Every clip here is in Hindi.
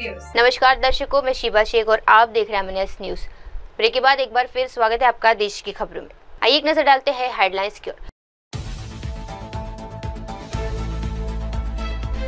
न्यूज। नमस्कार दर्शकों, मैं शिवा शेख और आप देख रहे हैं एमएनएस न्यूज। ब्रेक के बाद एक बार फिर स्वागत है आपका देश की खबरों में। आइए एक नजर डालते हैं हेडलाइंस की ओर।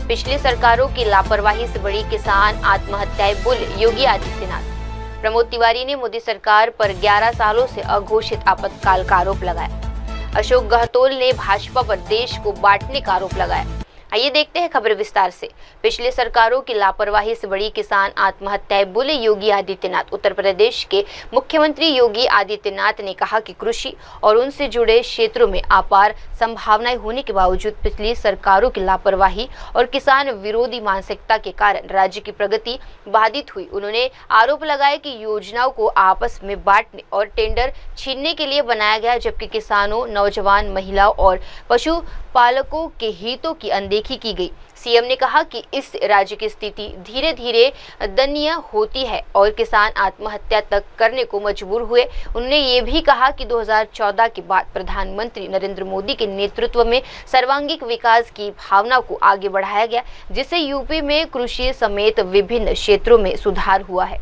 पिछली सरकारों की लापरवाही से बड़ी किसान आत्महत्याएं बोले योगी आदित्यनाथ। प्रमोद तिवारी ने मोदी सरकार पर 11 सालों से अघोषित आपातकाल का आरोप लगाया। अशोक गहतोल ने भाजपा पर देश को बांटने का आरोप लगाया। आइए देखते हैं खबर विस्तार से। पिछली सरकारों की लापरवाही से बड़ी किसान आत्महत्याएं बोले योगी आदित्यनाथ। उत्तर प्रदेश के मुख्यमंत्री योगी आदित्यनाथ ने कहा कि कृषि और उनसे जुड़े क्षेत्रों में अपार संभावनाएं होने के बावजूद पिछली सरकारों की लापरवाही और किसान विरोधी मानसिकता के कारण राज्य की प्रगति बाधित हुई। उन्होंने आरोप लगाया कि योजनाओं को आपस में बांटने और टेंडर छीनने के लिए बनाया गया, जबकि किसानों, नौजवान, महिलाओं और पशुपालकों के हितों की अनदेखी की गई। सीएम ने कहा कि इस राज्य की स्थिति धीरे धीरे दयनीय होती है और किसान आत्महत्या तक करने को मजबूर हुए। उन्होंने ये भी कहा कि 2014 के बाद प्रधानमंत्री नरेंद्र मोदी के नेतृत्व में सर्वांगीण विकास की भावना को आगे बढ़ाया गया, जिससे यूपी में कृषि समेत विभिन्न क्षेत्रों में सुधार हुआ है।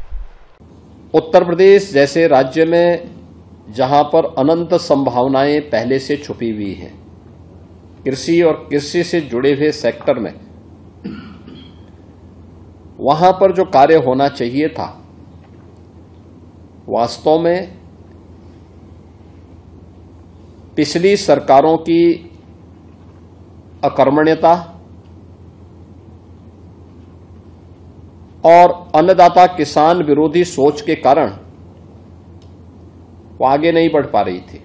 उत्तर प्रदेश जैसे राज्य में जहां पर अनंत संभावनाएं पहले से छुपी हुई हैं, कृषि और कृषि से जुड़े हुए सेक्टर में वहां पर जो कार्य होना चाहिए था, वास्तव में पिछली सरकारों की अकर्मण्यता और अन्नदाता किसान विरोधी सोच के कारण वो आगे नहीं बढ़ पा रही थी।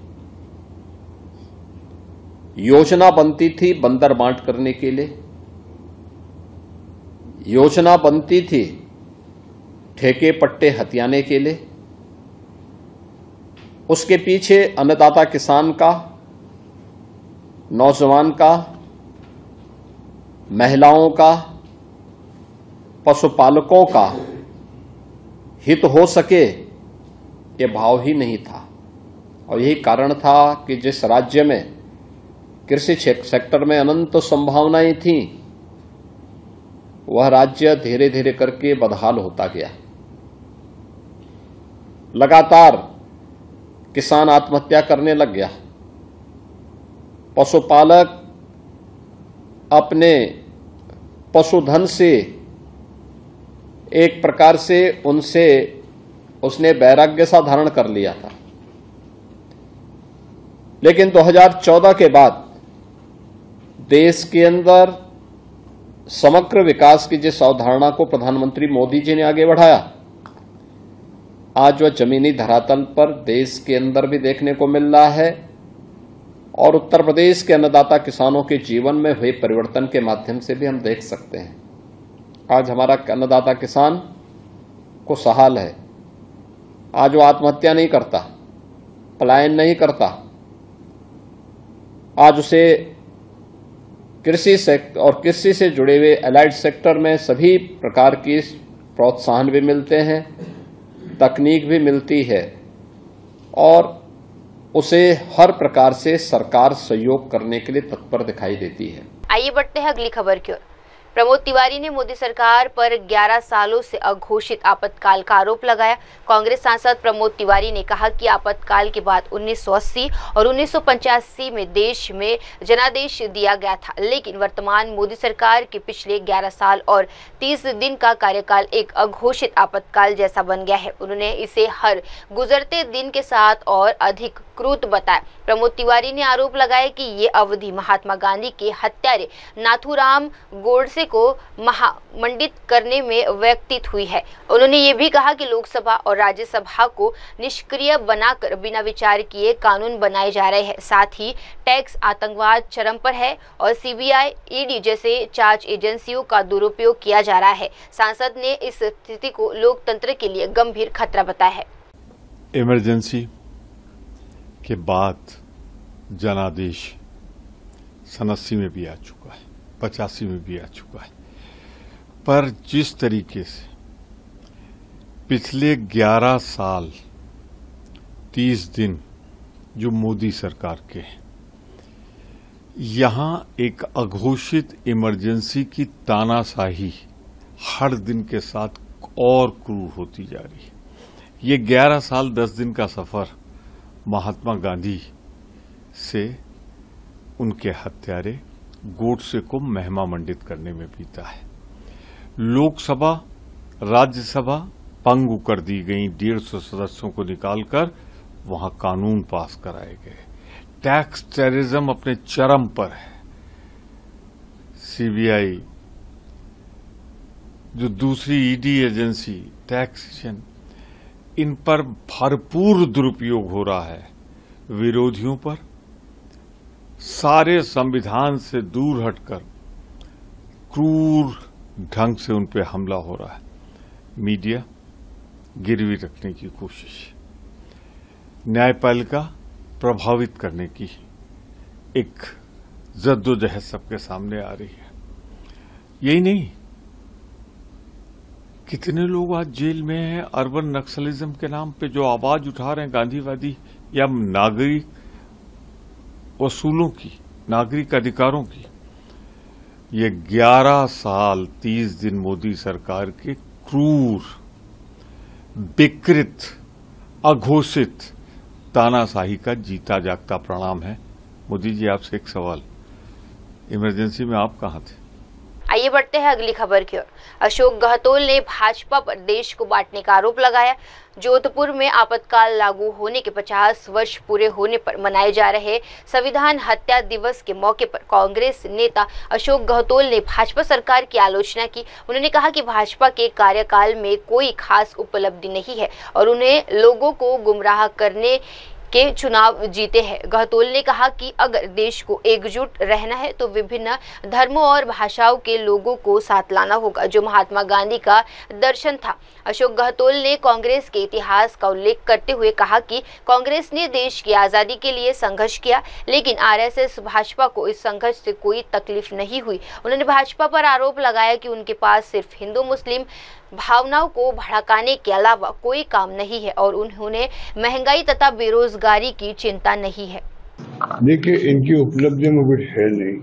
योजना बनती थी बंदर बांट करने के लिए, योजना बनती थी ठेके पट्टे हथियाने के लिए। उसके पीछे अन्नदाता किसान का, नौजवान का, महिलाओं का, पशुपालकों का हित हो सके ये भाव ही नहीं था। और यही कारण था कि जिस राज्य में कृषि सेक्टर में अनंत संभावनाएं थीं, वह राज्य धीरे धीरे करके बदहाल होता गया। लगातार किसान आत्महत्या करने लग गया। पशुपालक अपने पशुधन से एक प्रकार से उसने वैराग्य सा धारण कर लिया था। लेकिन 2014 के बाद देश के अंदर समग्र विकास की जिस अवधारणा को प्रधानमंत्री मोदी जी ने आगे बढ़ाया, आज वह जमीनी धरातल पर देश के अंदर भी देखने को मिल रहा है और उत्तर प्रदेश के अन्नदाता किसानों के जीवन में हुए परिवर्तन के माध्यम से भी हम देख सकते हैं। आज हमारा अन्नदाता किसान को सहाल है। आज वो आत्महत्या नहीं करता, पलायन नहीं करता। आज उसे कृषि और कृषि से जुड़े हुए एलाइड सेक्टर में सभी प्रकार की प्रोत्साहन भी मिलते हैं, तकनीक भी मिलती है और उसे हर प्रकार से सरकार सहयोग करने के लिए तत्पर दिखाई देती है। आइए बढ़ते हैं अगली खबर की ओर। प्रमोद तिवारी ने मोदी सरकार पर 11 सालों से अघोषित आपातकाल का आरोप लगाया। कांग्रेस सांसद प्रमोद तिवारी ने कहा कि आपातकाल के बाद 1980 और 1985 में देश में जनादेश दिया गया था, लेकिन वर्तमान मोदी सरकार के पिछले 11 साल और 30 दिन का कार्यकाल एक अघोषित आपातकाल जैसा बन गया है। उन्होंने इसे हर गुजरते दिन के साथ और अधिक क्रूर बताया। प्रमोद तिवारी ने आरोप लगाया कि ये अवधि महात्मा गांधी के हत्यारे नाथूराम गोडसे को महामंडित करने में व्यतीत हुई है। उन्होंने ये भी कहा कि लोकसभा और राज्यसभा को निष्क्रिय बनाकर बिना विचार किए कानून बनाए जा रहे हैं। साथ ही टैक्स आतंकवाद चरम पर है और सीबीआई, ईडी जैसे जांच एजेंसियों का दुरुपयोग किया जा रहा है। सांसद ने इस स्थिति को लोकतंत्र के लिए गंभीर खतरा बताया है। इमरजेंसी के बाद जनादेश 87 में भी आ चुका है, 85 में भी आ चुका है, पर जिस तरीके से पिछले 11 साल 30 दिन जो मोदी सरकार के हैं, यहां एक अघोषित इमरजेंसी की तानाशाही हर दिन के साथ और क्रूर होती जा रही है। ये 11 साल 10 दिन का सफर महात्मा गांधी से उनके हत्यारे गोडसे को महिमा मंडित करने में बीता है। लोकसभा राज्यसभा पंगु कर दी गई, 150 सदस्यों को निकालकर वहां कानून पास कराए गए। टैक्स टेररिज्म अपने चरम पर है। सीबीआई, जो दूसरी ईडी एजेंसी, टैक्सेशन, इन पर भरपूर दुरुपयोग हो रहा है। विरोधियों पर सारे संविधान से दूर हटकर क्रूर ढंग से उन पर हमला हो रहा है। मीडिया गिरवी रखने की कोशिश, न्यायपालिका प्रभावित करने की एक जद्दोजहद सबके सामने आ रही है। यही नहीं, कितने लोग आज जेल में हैं अर्बन नक्सलिज्म के नाम पे, जो आवाज उठा रहे हैं गांधीवादी या नागरिक वसूलों की, नागरिक अधिकारों की। ये 11 साल 30 दिन मोदी सरकार के क्रूर, विकृत, अघोषित तानाशाही का जीता जागता परिणाम है। मोदी जी, आपसे एक सवाल, इमरजेंसी में आप कहां थे? आइए बढ़ते हैं अगली खबर की ओर। अशोक गहलोत ने भाजपा पर देश को बांटने का आरोप लगाया। जोधपुर में आपातकाल लागू होने के 50 वर्ष पूरे होने पर मनाए जा रहे संविधान हत्या दिवस के मौके पर कांग्रेस नेता अशोक गहलोत ने भाजपा सरकार की आलोचना की। उन्होंने कहा कि भाजपा के कार्यकाल में कोई खास उपलब्धि नहीं है और उन्हें लोगों को गुमराह करने के चुनाव जीते हैं। गहलोत ने कहा कि अगर देश को एकजुट रहना है तो विभिन्न धर्मों और भाषाओं के लोगों को साथ लाना होगा, जो महात्मा गांधी का दर्शन था। अशोक गहलोत ने कांग्रेस के इतिहास का उल्लेख करते हुए कहा कि कांग्रेस ने देश की आज़ादी के लिए संघर्ष किया, लेकिन आरएसएस भाजपा को इस संघर्ष से कोई तकलीफ नहीं हुई। उन्होंने भाजपा पर आरोप लगाया कि उनके पास सिर्फ हिंदू मुस्लिम भावनाओं को भड़काने के अलावा कोई काम नहीं है और उन्होंने महंगाई तथा बेरोजगारी की चिंता नहीं है। देखिए, इनकी उपलब्धि में कुछ है नहीं।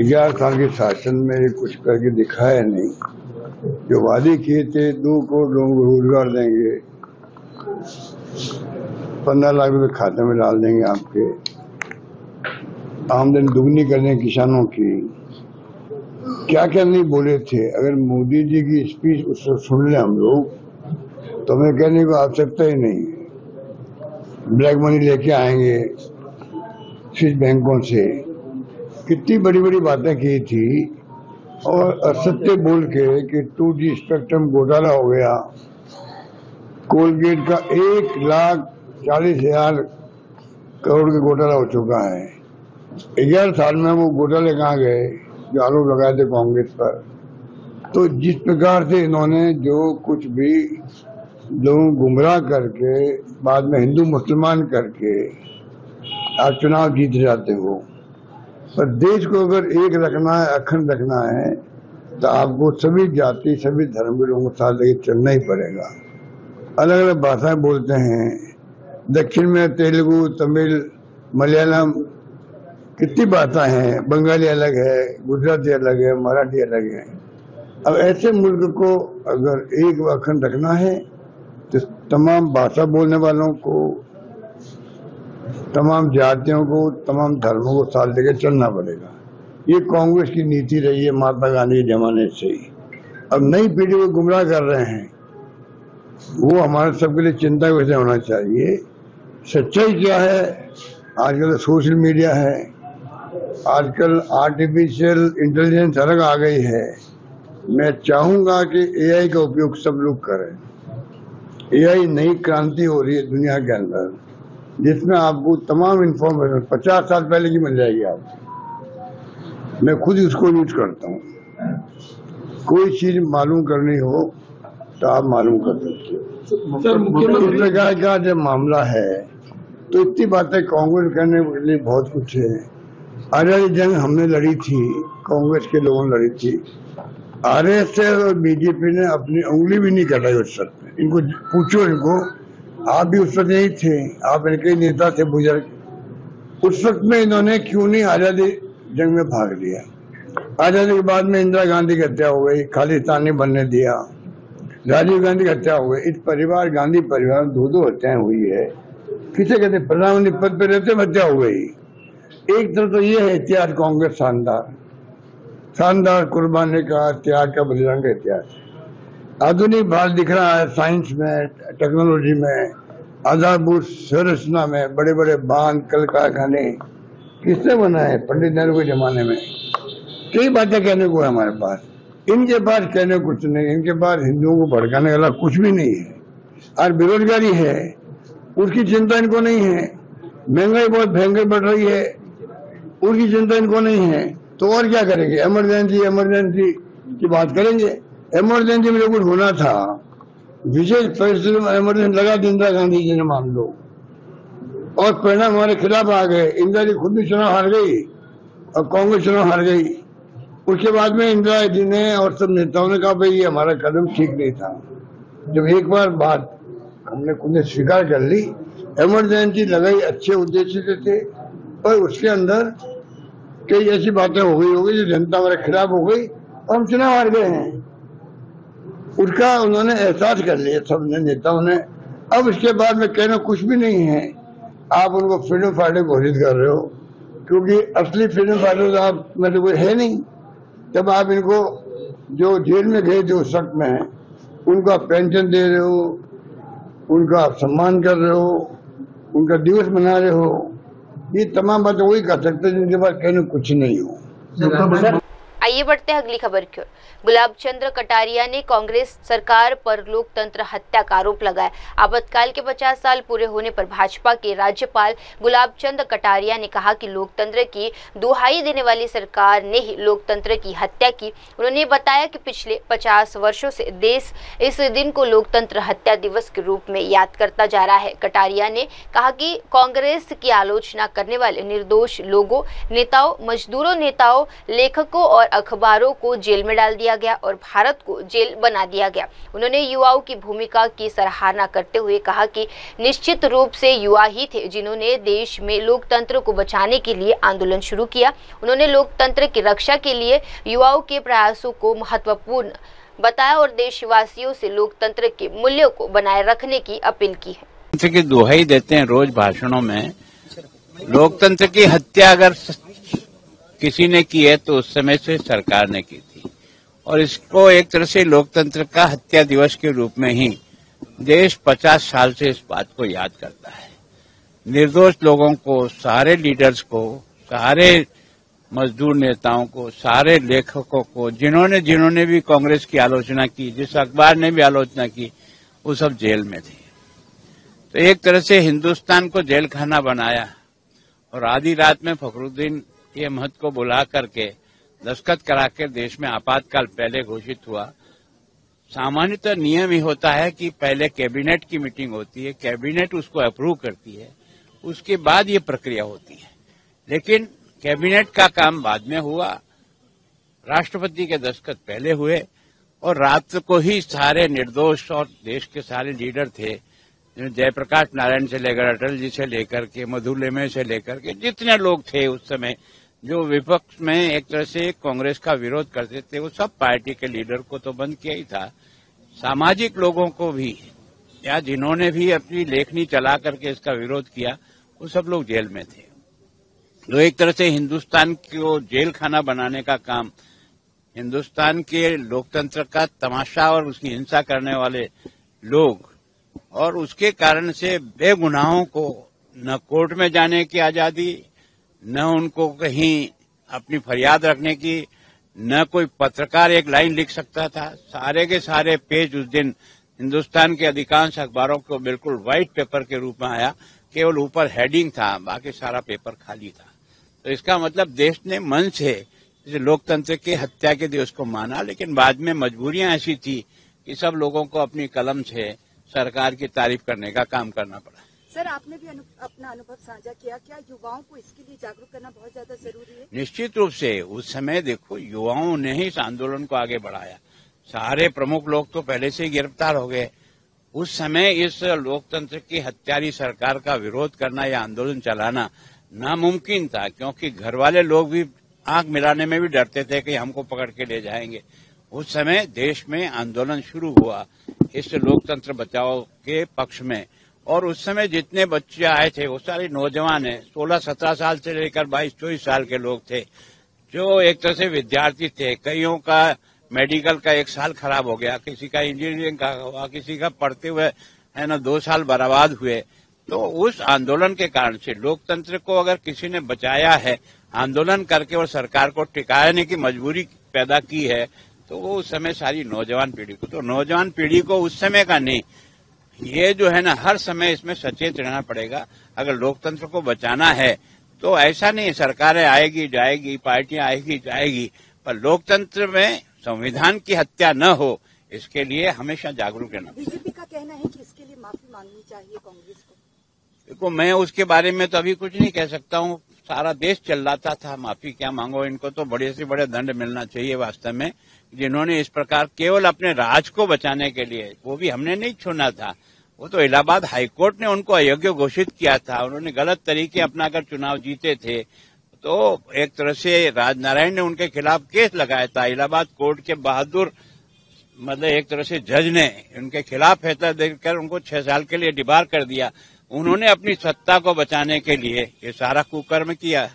11 साल के शासन में कुछ करके दिखाया नहीं। जो वादे किए थे 2 करोड़ लोगों को रोजगार देंगे, 15 लाख रुपए खाते में डाल देंगे, आपके आमदनी दुगनी कर देंगे किसानों की, क्या क्या नहीं बोले थे। अगर मोदी जी की स्पीच उससे सुन ले हम लोग तो हमें कहने की आवश्यकता ही नहीं है। ब्लैक मनी लेके आएंगे स्विस बैंकों से, कितनी बड़ी बड़ी बातें की थी और असत्य बोल के कि 2G स्पेक्ट्रम घोटाला हो गया। कोलगेट का 1,40,000 करोड़ का घोटाला हो चुका है। 11 साल में वो घोटाले कहाँ गए जो आरोप लगाए थे कांग्रेस पर। तो जिस प्रकार से इन्होंने जो कुछ भी लोगों गुमराह करके बाद में हिंदू मुसलमान करके आप चुनाव जीत जाते हो, पर देश को अगर एक रखना है, अखंड रखना है, तो आपको सभी जाति सभी धर्म के लोगों के साथ लेके चलना ही पड़ेगा। अलग अलग भाषाएं बोलते हैं, दक्षिण में तेलुगु, तमिल, मलयालम, कितनी भाषाएं हैं, बंगाली अलग है, गुजराती अलग है, मराठी अलग है। अब ऐसे मुल्क को अगर एक अखंड रखना है तो तमाम भाषा बोलने वालों को, तमाम जातियों को, तमाम धर्मों को साथ लेकर चलना पड़ेगा। ये कांग्रेस की नीति रही है महात्मा गांधी के जमाने से ही। अब नई पीढ़ी को गुमराह कर रहे हैं, वो हमारे सबके लिए चिंता का विषय होना चाहिए। सच्चाई क्या है? आजकल सोशल मीडिया है, आजकल आर्टिफिशियल इंटेलिजेंस अलग आ गई है। मैं चाहूंगा कि एआई का उपयोग सब लोग करें। एआई नई क्रांति हो रही है दुनिया के अंदर, जिसमें आपको तमाम इंफॉर्मेशन 50 साल पहले की मिल जाएगी आपको। मैं खुद उसको यूज करता हूँ। कोई चीज मालूम करनी हो तो आप मालूम कर सकते हो। सर, मुख्यमंत्री का जब मामला है तो इतनी बातें कांग्रेस करने के लिए बहुत कुछ है। आजादी जंग हमने लड़ी थी, कांग्रेस के लोगों ने लड़ी थी। आरएसएस और बीजेपी ने अपनी उंगली भी नहीं कटाई उस वक्त। इनको पूछो, इनको, आप भी उस वक्त नहीं थे, आप इनके नेता थे बुजुर्ग। उस वक्त में इन्होंने क्यों नहीं आजादी जंग में भाग लिया? आजादी के बाद में इंदिरा गांधी की हत्या हो गई, खालिस्तान नहीं बनने दिया, राजीव गांधी की हत्या हो गई। इस परिवार, गांधी परिवार में 2 हत्याएं हुई है। किसे कहते, प्रधानमंत्री पद पर रहते हत्या हो गई। एक तरफ तो ये है इतिहास कांग्रेस शानदार कुर्बानी का, त्याग का, बलिदान का इतिहास। आधुनिक भारत दिख रहा है साइंस में, टेक्नोलॉजी में, आधारभूत संरचना में, बड़े बड़े बांध, कल कारखाने किसने बनाए? पंडित नेहरू के जमाने में। कई बातें कहने को है हमारे पास, इनके पास कहने कुछ नहीं। इनके पास हिंदुओं को भड़काने वाला कुछ भी नहीं है। और बेरोजगारी है, उसकी चिंता इनको नहीं है। महंगाई बहुत भयंकर बढ़ रही है, उसकी चिंता इनको नहीं है। तो और क्या करेंगे? इमरजेंसी की बात करेंगे। इमरजेंसी में जो कुछ होना था, विशेष परिस्थिति में इमरजेंसी लगा दी इंदिरा गांधी जी ने, मान लो, और परिणाम हमारे खिलाफ आ गए। इंदिरा जी खुद भी चुनाव हार गई और कांग्रेस चुनाव हार गई। उसके बाद में इंदिरा जी ने और सब नेताओं ने कहा भाई ये हमारा कदम ठीक नहीं था। जब एक बार बात हमने खुद ने स्वीकार कर ली, इमरजेंसी लगाई अच्छे उद्देश्य से थे, पर उसके अंदर कई ऐसी बातें हो गई जो जनता हमारे खिलाफ हो गई और हम चुनाव हार गए हैं। उसका उन्होंने एहसास कर लिया सब नेताओं ने। अब इसके बाद में कहना कुछ भी नहीं है। आप उनको फ्रीडम फाइटर घोषित कर रहे हो, क्योंकि असली फ्रीडम फाइटर तो आप में तो कोई है नहीं। जब आप इनको जो जेल में गए थे उस वक्त में, उनको आप पेंशन दे रहे हो, उनका आप सम्मान कर रहे हो, उनका दिवस मना रहे हो, ये तमाम बातें वही कर सकते हैं जिनके पास कहने कुछ नहीं हो। आइए बढ़ते हैं अगली खबर की ओर। गुलाब चंद कटारिया ने कांग्रेस सरकार पर लोकतंत्र हत्या का आरोप लगाया। आपातकाल के 50 साल पूरे होने पर भाजपा के राज्यपाल गुलाब चंद कटारिया ने कहा कि लोकतंत्र की दुहाई देने वाली सरकार ने ही लोकतंत्र की हत्या की। उन्होंने बताया कि पिछले 50 वर्षों से देश इस दिन को लोकतंत्र हत्या दिवस के रूप में याद करता जा रहा है। कटारिया ने कहा कि कांग्रेस की आलोचना करने वाले निर्दोष लोगों, नेताओं, मजदूरों, नेताओं, लेखकों और अखबारों को जेल में डाल दिया गया और भारत को जेल बना दिया गया। उन्होंने युवाओं की भूमिका की सराहना करते हुए कहा कि निश्चित रूप से युवा ही थे जिन्होंने देश में लोकतंत्र को बचाने के लिए आंदोलन शुरू किया। उन्होंने लोकतंत्र की रक्षा के लिए युवाओं के प्रयासों को महत्वपूर्ण बताया और देशवासियों से लोकतंत्र के मूल्यों को बनाए रखने की अपील की है। की दुहाई देते हैं रोज भाषणों में। लोकतंत्र की हत्या अगर किसी ने की है तो उस समय से सरकार ने की थी, और इसको एक तरह से लोकतंत्र का हत्या दिवस के रूप में ही देश 50 साल से इस बात को याद करता है। निर्दोष लोगों को, सारे लीडर्स को, सारे मजदूर नेताओं को, सारे लेखकों को, जिन्होंने भी कांग्रेस की आलोचना की, जिस अखबार ने भी आलोचना की, वो सब जेल में थे। तो एक तरह से हिंदुस्तान को जेल खाना बनाया। और आधी रात में फखरुद्दीन अहमद को बुला करके दस्तखत करा के देश में आपातकाल पहले घोषित हुआ। सामान्यतः नियम ही होता है कि पहले कैबिनेट की मीटिंग होती है, कैबिनेट उसको अप्रूव करती है, उसके बाद ये प्रक्रिया होती है। लेकिन कैबिनेट का काम बाद में हुआ, राष्ट्रपति के दस्तखत पहले हुए, और रात को ही सारे निर्दोष और देश के सारे लीडर थे, जयप्रकाश नारायण से लेकर अटल जी से लेकर के मधुलेमे से लेकर के जितने लोग थे उस समय जो विपक्ष में एक तरह से कांग्रेस का विरोध करते थे, वो सब पार्टी के लीडर को तो बंद किया ही था, सामाजिक लोगों को भी, या जिन्होंने भी अपनी लेखनी चला करके इसका विरोध किया, वो सब लोग जेल में थे। तो एक तरह से हिंदुस्तान को जेल खाना बनाने का काम हिंदुस्तान के लोकतंत्र का तमाशा और उसकी हिंसा करने वाले लोग, और उसके कारण से बेगुनाहों को न कोर्ट में जाने की आजादी, न उनको कहीं अपनी फरियाद रखने की, न कोई पत्रकार एक लाइन लिख सकता था। सारे के सारे पेज उस दिन हिंदुस्तान के अधिकांश अखबारों को बिल्कुल व्हाइट पेपर के रूप में आया, केवल ऊपर हेडिंग था, बाकी सारा पेपर खाली था। तो इसका मतलब देश ने मन से लोकतंत्र की हत्या के दिवस को माना, लेकिन बाद में मजबूरियां ऐसी थी कि सब लोगों को अपनी कलम से सरकार की तारीफ करने का काम करना पड़ा। सर, आपने भी अपना अनुभव साझा किया, क्या युवाओं को इसके लिए जागरूक करना बहुत ज्यादा जरूरी है? निश्चित रूप से उस समय देखो युवाओं ने ही इस आंदोलन को आगे बढ़ाया। सारे प्रमुख लोग तो पहले से ही गिरफ्तार हो गए। उस समय इस लोकतंत्र की हत्यारी सरकार का विरोध करना या आंदोलन चलाना नामुमकिन था, क्योंकि घर वाले लोग भी आंख मिलाने में भी डरते थे कि हमको पकड़ के ले जाएंगे। उस समय देश में आंदोलन शुरू हुआ इस लोकतंत्र बचाओ के पक्ष में, और उस समय जितने बच्चे आए थे वो सारे नौजवान हैं, 16-17 साल से लेकर 22-24 साल के लोग थे, जो एक तरह से विद्यार्थी थे। कईयों का मेडिकल का 1 साल खराब हो गया, किसी का इंजीनियरिंग का हुआ, किसी का पढ़ते हुए 2 साल बर्बाद हुए। तो उस आंदोलन के कारण से लोकतंत्र को अगर किसी ने बचाया है आंदोलन करके और सरकार को टिकाने की मजबूरी पैदा की है, तो वो उस समय सारी नौजवान पीढ़ी को, तो नौजवान पीढ़ी को उस समय का नहीं, ये जो है हर समय इसमें सचेत रहना पड़ेगा। अगर लोकतंत्र को बचाना है तो ऐसा नहीं सरकारें आएगी जाएगी, पार्टियां आएगी जाएगी, पर लोकतंत्र में संविधान की हत्या न हो इसके लिए हमेशा जागरूक रहना। बीजेपी का कहना है कि इसके लिए माफी मांगनी चाहिए कांग्रेस को। देखो, मैं उसके बारे में तो अभी कुछ नहीं कह सकता हूँ। सारा देश चिल्लाता था माफी क्या मांगो, इनको तो बड़े से बड़े दंड मिलना चाहिए वास्तव में, जिन्होंने इस प्रकार केवल अपने राज को बचाने के लिए, वो भी हमने नहीं छोड़ा था, वो तो इलाहाबाद हाईकोर्ट ने उनको अयोग्य घोषित किया था। उन्होंने गलत तरीके अपनाकर चुनाव जीते थे, तो एक तरह से राजनारायण ने उनके खिलाफ केस लगाया था। इलाहाबाद कोर्ट के बहादुर मतलब एक तरह से जज ने उनके खिलाफ फैसला देकर उनको 6 साल के लिए डिबार कर दिया। उन्होंने अपनी सत्ता को बचाने के लिए ये सारा कुकर्म किया।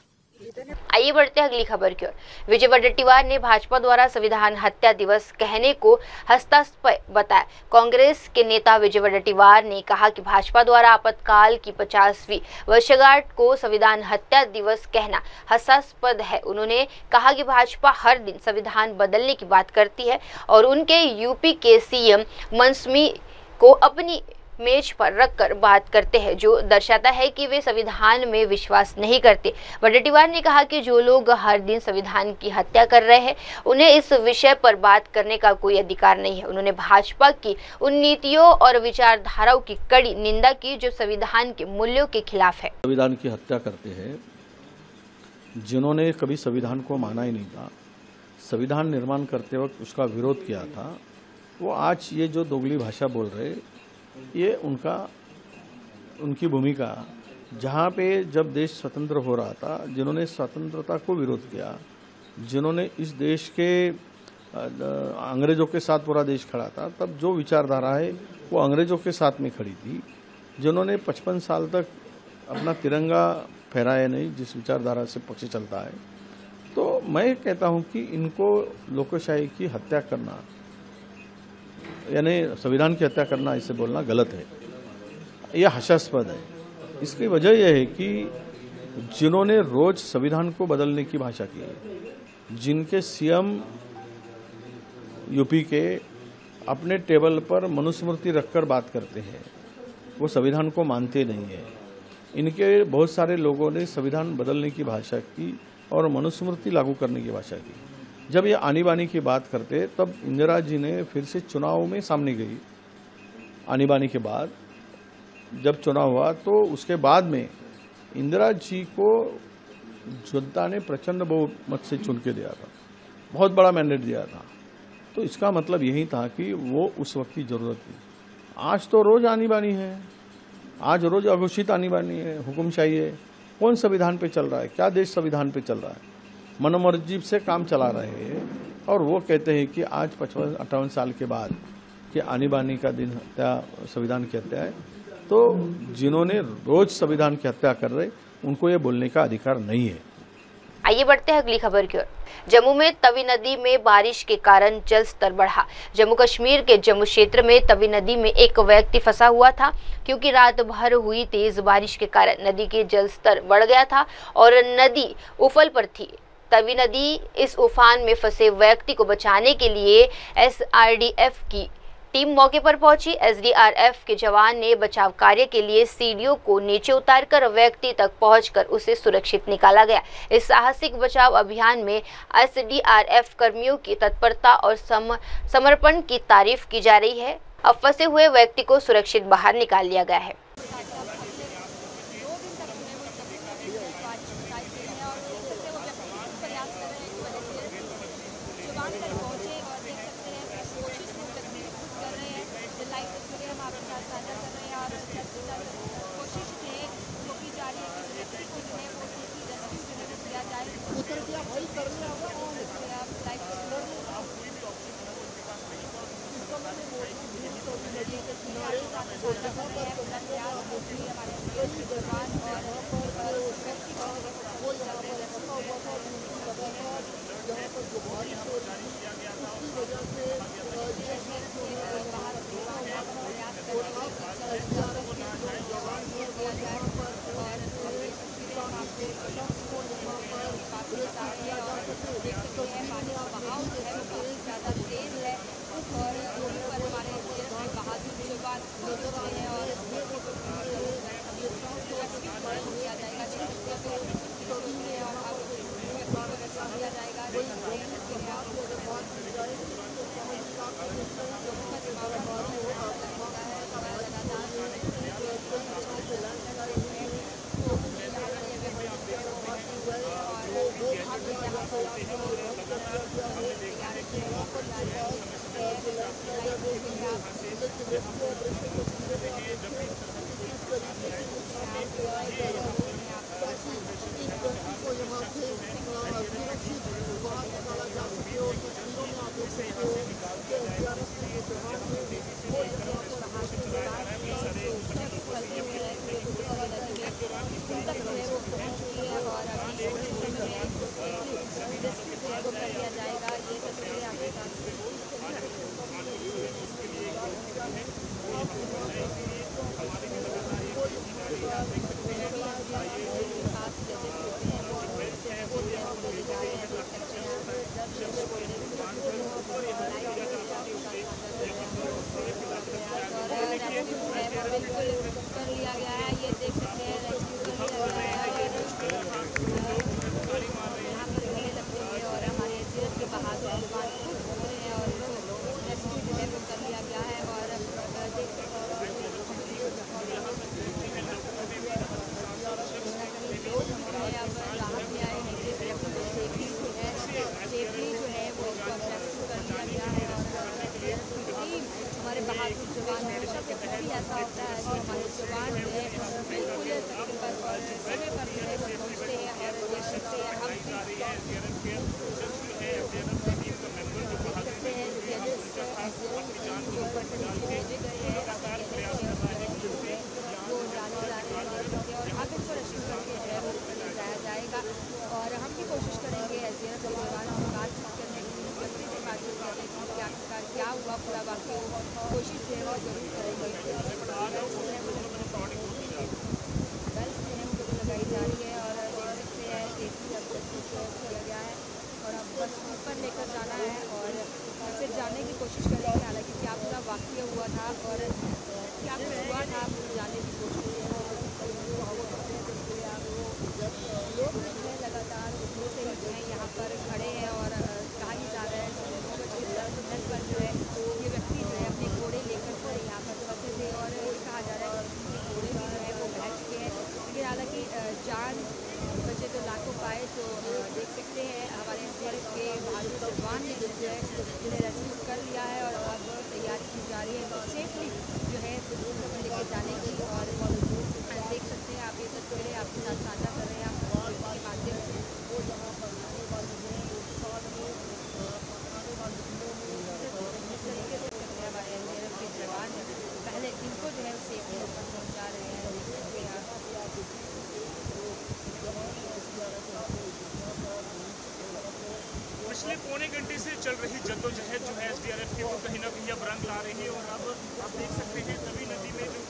आइए बढ़ते हैं अगली खबर की ओर। विजय वडेट्टीवार ने भाजपा द्वारा संविधान हत्या दिवस कहने को हास्यास्पद बताया। कांग्रेस के नेता विजय वडेट्टीवार ने कहा कि भाजपा द्वारा आपातकाल की 50वीं वर्षगांठ को संविधान हत्या दिवस कहना हास्यास्पद है। उन्होंने कहा कि भाजपा हर दिन संविधान बदलने की बात करती है और उनके यूपी के सीएम मनसुमी को अपनी मेज पर रखकर बात करते हैं, जो दर्शाता है कि वे संविधान में विश्वास नहीं करते। वडेट्टीवार ने कहा कि जो लोग हर दिन संविधान की हत्या कर रहे हैं उन्हें इस विषय पर बात करने का कोई अधिकार नहीं है। उन्होंने भाजपा की उन नीतियों और विचारधाराओं की कड़ी निंदा की जो संविधान के मूल्यों के खिलाफ है। संविधान की हत्या करते हैं जिन्होंने कभी संविधान को माना ही नहीं था, संविधान निर्माण करते वक्त उसका विरोध किया था, वो आज ये जो दोगली भाषा बोल रहे, ये उनकी भूमिका, जहाँ पे जब देश स्वतंत्र हो रहा था, जिन्होंने स्वतंत्रता को विरोध किया, जिन्होंने इस देश के अंग्रेजों के साथ पूरा देश खड़ा था, तब जो विचारधारा है वो अंग्रेजों के साथ में खड़ी थी, जिन्होंने 55 साल तक अपना तिरंगा फहराया नहीं, जिस विचारधारा से पक्ष चलता है। तो मैं कहता हूँ कि इनको लोकशाही की हत्या करना यानी संविधान की हत्या करना, इसे बोलना गलत है, यह हास्यास्पद है। इसकी वजह यह है कि जिन्होंने रोज संविधान को बदलने की भाषा की है, जिनके सीएम यूपी के अपने टेबल पर मनुस्मृति रखकर बात करते हैं, वो संविधान को मानते नहीं है। इनके बहुत सारे लोगों ने संविधान बदलने की भाषा की और मनुस्मृति लागू करने की भाषा की। जब ये आनी बानी की बात करते तब इंदिरा जी ने फिर से चुनाव में सामने गई। आनी बानी के बाद जब चुनाव हुआ तो उसके बाद में इंदिरा जी को जनता ने प्रचंड बहुमत से चुन के दिया था, बहुत बड़ा मैंडेट दिया था। तो इसका मतलब यही था कि वो उस वक्त की जरूरत थी। आज तो रोज आनी बानी है, आज रोज अघोषित आनी बानी है, हुकुमशाही है। कौन संविधान पे चल रहा है? क्या देश संविधान पे चल रहा है? मनोमर्जी से काम चला रहे हैं और वो कहते हैं कि आज 55-58 साल के बाद कि आनी बानी का दिन हत्या संविधान की हत्या है। तो जिन्होंने रोज संविधान की हत्या कर रहे, उनको ये बोलने का अधिकार नहीं है। आइए बढ़ते हैं अगली खबर की ओर। जम्मू में तवी नदी में बारिश के कारण जल स्तर बढ़ा। जम्मू कश्मीर के जम्मू क्षेत्र में तवी नदी में एक व्यक्ति फंसा हुआ था, क्योंकि रात भर हुई तेज बारिश के कारण नदी के जल स्तर बढ़ गया था और नदी उफल पर थी। तवी नदी इस उफान में फंसे व्यक्ति को बचाने के लिए एसआरडीएफ की टीम मौके पर पहुंची। एसडीआरएफ के जवान ने बचाव कार्य के लिए सीढ़ियों को नीचे उतारकर व्यक्ति तक पहुंचकर उसे सुरक्षित निकाला गया। इस साहसिक बचाव अभियान में एसडीआरएफ कर्मियों की तत्परता और समर्पण की तारीफ की जा रही है। अब फंसे हुए व्यक्ति को सुरक्षित बाहर निकाल लिया गया है। कोशिश है पिछले पौने घंटे से चल रही जद्दोजहद जो है एसडीआरएफ की वो कहीं ना कहीं अब रंग ला रही है और अब आप देख सकते हैं तवी नदी में जो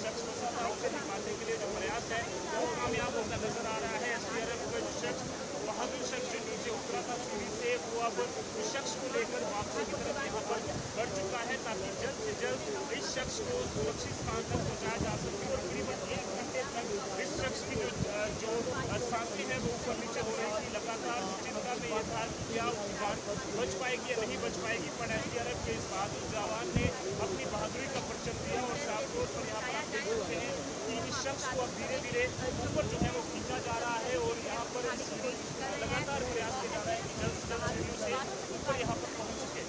शख्स को सफाई से निकालने के लिए जो प्रयास है वो कामयाब होता नजर आ रहा है। एसडीआरएफ का जो शख्स बहादुर शख्स जो नीचे उतरा था सीढ़ी से वो अब उस शख्स को लेकर वापसी की तरफ यहाँ पर बढ़ चुका है ताकि जल्द से जल्द इस शख्स को सुरक्षित स्थान तक पहुँचाया जा सके। तकरीबन 1 घंटे तक इस शख्स की जो सांसें हैं वो ऊपर नीचे हो रही थी। लगातार चिंता में ये था क्या जान बच पाएगी या नहीं बच पाएगी, पर एसडीआरएफ के इस बहादुर जवान ने अपनी बहादुरी का परचम दिया और साफ तौर पर यहाँ पर आप देख सकते हैं कि इस शख्स को अब धीरे धीरे ऊपर जो है वो खींचा जा रहा है और यहाँ पर लगातार प्रयास किया जा रहा है कि जल्द से जल्द सीढ़ियों से ऊपर यहाँ पर पहुँच सके।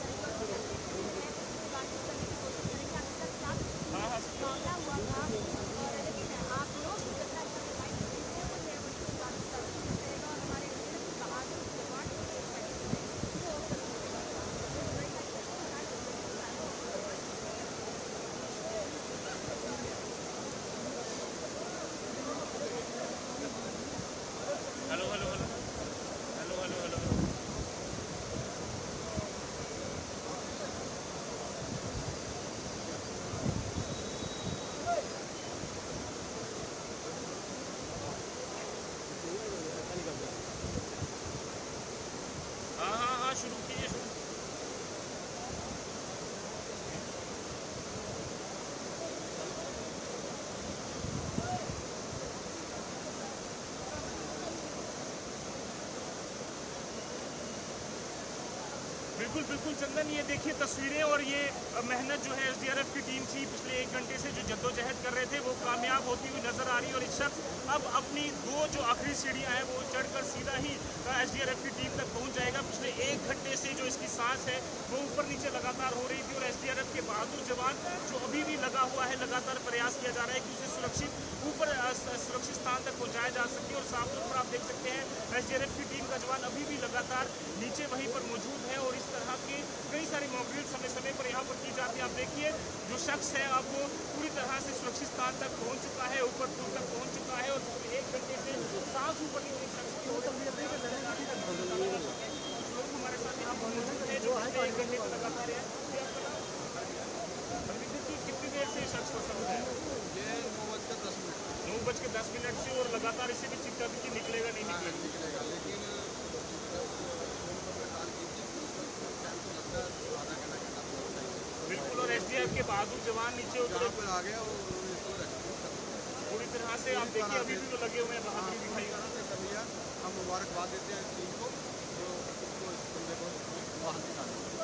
बिल्कुल बिल्कुल चंदन, ये देखिए तस्वीरें और ये मेहनत जो है एसडीआरएफ की टीम थी पिछले 1 घंटे से जो जद्दोजहद कर रहे थे वो कामयाब होती हुई नजर आ रही है। और इस शख्स अब अपनी 2 जो आखिरी सीढ़ियां हैं वो चढ़कर सीधा ही एसडीआरएफ की टीम तक पहुंच जाएगा। पिछले 1 घंटे से जो इसकी सांस है वो ऊपर नीचे लगातार हो रही थी और एसडीआरएफ के बहादुर जवान जो अभी भी लगा हुआ है, लगातार प्रयास किया जा रहा है कि उसे सुरक्षित स्थान तक पहुंचाया जा सके। और साफ तौर पर आप देख सकते हैं एसडीआरएफ की टीम का जवान अभी भी लगातार नीचे वहीं पर मौजूद है और इस तरह के कई सारी मॉकड्रिल समय समय पर यहाँ पर की जाती है। आप देखिए जो शख्स है अब वो पूरी तरह से सुरक्षित स्थान तक पहुंच चुका है, ऊपर पुल तक पहुंच चुका है और 1 घंटे से सांस ऊपर नहीं शख्स की हमारे साथ यहाँ पर मौजूद है जो 1 घंटे से लगातार है। कितनी देर से शख्स पसंद है? 9:10 से और लगातार इसे भी चिंता थी कि निकलेगा नहीं निकलेगा, लेकिन बिल्कुल। और एसडीआरएफ के बहादुर जवान नीचे उतरे आ गया पूरी तरह से। आप देखिए अभी भी वो लगे हुए हैं, बहादुरी दिखाई। हम मुबारकबाद देते हैं टीम को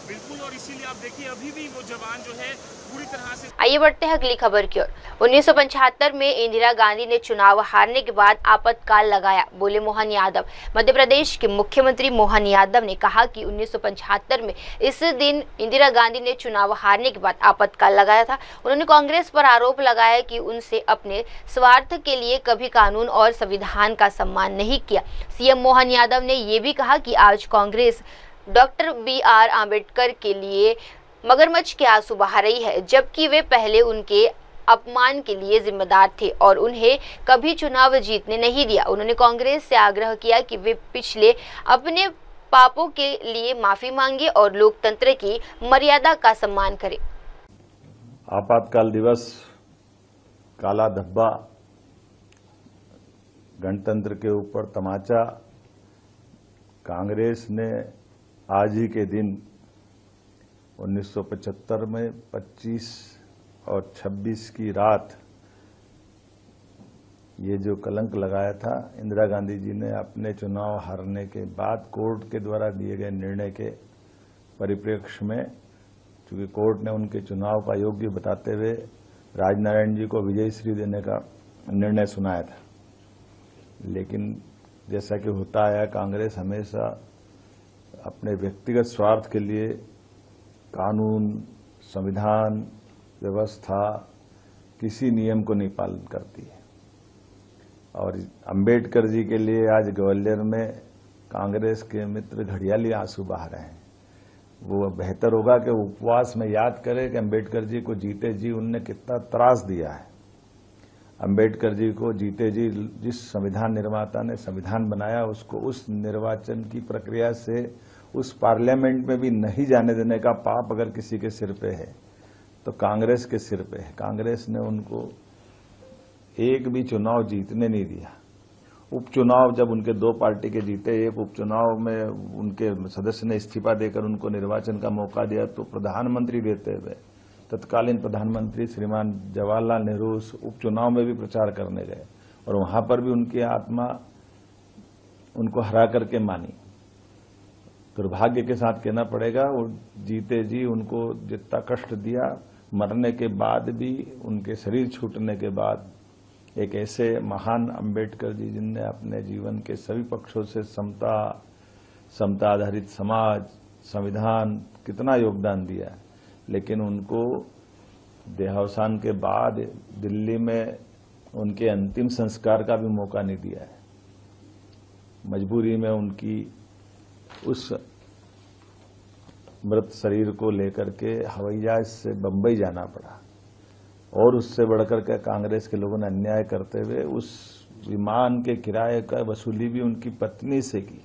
बिल्कुल। और इसीलिए आप देखिए अभी भी वो जवान जो है पूरी तरह से। आइए बढ़ते हैं अगली खबर की ओर। 1975 में इंदिरा गांधी ने चुनाव हारने के बाद आपातकाल लगाया, बोले मोहन यादव। मध्य प्रदेश के मुख्यमंत्री मोहन यादव ने कहा कि 1975 में इस दिन इंदिरा गांधी ने चुनाव हारने के बाद आपातकाल लगाया था। उन्होंने कांग्रेस पर आरोप लगाया कि उनसे अपने स्वार्थ के लिए कभी कानून और संविधान का सम्मान नहीं किया। सीएम मोहन यादव ने ये भी कहा कि आज कांग्रेस डॉक्टर BR आम्बेडकर के लिए मगरमच्छ के आंसू बहा रही है, जबकि वे पहले उनके अपमान के लिए जिम्मेदार थे और उन्हें कभी चुनाव जीतने नहीं दिया। उन्होंने कांग्रेस से आग्रह किया कि वे पिछले अपने पापों के लिए माफी मांगे और लोकतंत्र की मर्यादा का सम्मान करें। आपातकाल दिवस, काला धब्बा, गणतंत्र के ऊपर तमाचा, कांग्रेस ने आज ही के दिन 1975 में 25 और 26 की रात ये जो कलंक लगाया था, इंदिरा गांधी जी ने अपने चुनाव हारने के बाद कोर्ट के द्वारा दिए गए निर्णय के परिप्रेक्ष्य में, चूंकि कोर्ट ने उनके चुनाव का योग्य बताते हुए राजनारायण जी को विजयश्री देने का निर्णय सुनाया था। लेकिन जैसा कि होता आया, कांग्रेस हमेशा अपने व्यक्तिगत स्वार्थ के लिए कानून, संविधान, व्यवस्था, किसी नियम को नहीं पालन करती है। और अंबेडकर जी के लिए आज ग्वालियर में कांग्रेस के मित्र घड़ियाली आंसू बहा रहे हैं। वो बेहतर होगा कि उपवास में याद करें कि अंबेडकर जी को जीते जी उनने कितना त्रास दिया है। अंबेडकर जी को जीते जी जिस संविधान निर्माता ने संविधान बनाया, उसको उस निर्वाचन की प्रक्रिया से उस पार्लियामेंट में भी नहीं जाने देने का पाप अगर किसी के सिर पे है तो कांग्रेस के सिर पे है। कांग्रेस ने उनको एक भी चुनाव जीतने नहीं दिया। उपचुनाव जब उनके 2 पार्टी के जीते, एक उपचुनाव में उनके सदस्य ने इस्तीफा देकर उनको निर्वाचन का मौका दिया, तो प्रधानमंत्री रहते हुए तत्कालीन प्रधानमंत्री श्रीमान जवाहरलाल नेहरू उस उपचुनाव में भी प्रचार करने गए और वहां पर भी उनकी आत्मा उनको हरा करके मानी। दुर्भाग्य के साथ कहना पड़ेगा, वो जीते जी उनको जितना कष्ट दिया, मरने के बाद भी, उनके शरीर छूटने के बाद, एक ऐसे महान अंबेडकर जी जिनने अपने जीवन के सभी पक्षों से समता आधारित समाज, संविधान, कितना योगदान दिया, लेकिन उनको देहावसान के बाद दिल्ली में उनके अंतिम संस्कार का भी मौका नहीं दिया है। मजबूरी में उनकी उस मृत शरीर को लेकर के हवाई जहाज से बंबई जाना पड़ा और उससे बढ़कर के कांग्रेस के लोगों ने अन्याय करते हुए उस विमान के किराए का वसूली भी उनकी पत्नी से की।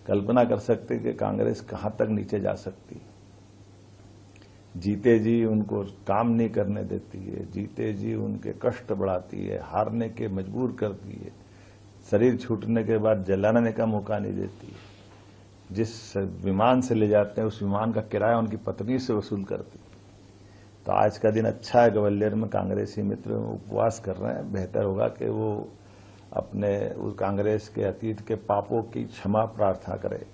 कल्पना कर सकते कि कांग्रेस कहां तक नीचे जा सकती। जीते जी उनको काम नहीं करने देती है, जीते जी उनके कष्ट बढ़ाती है, हारने के मजबूर करती है, शरीर छूटने के बाद जलाने का मौका नहीं देती है। जिस विमान से ले जाते हैं उस विमान का किराया उनकी पत्नी से वसूल करती। तो आज का दिन अच्छा है, ग्वालियर में कांग्रेसी मित्र उपवास कर रहे हैं। बेहतर होगा कि वो अपने उस कांग्रेस के अतीत के पापों की क्षमा प्रार्थना करें।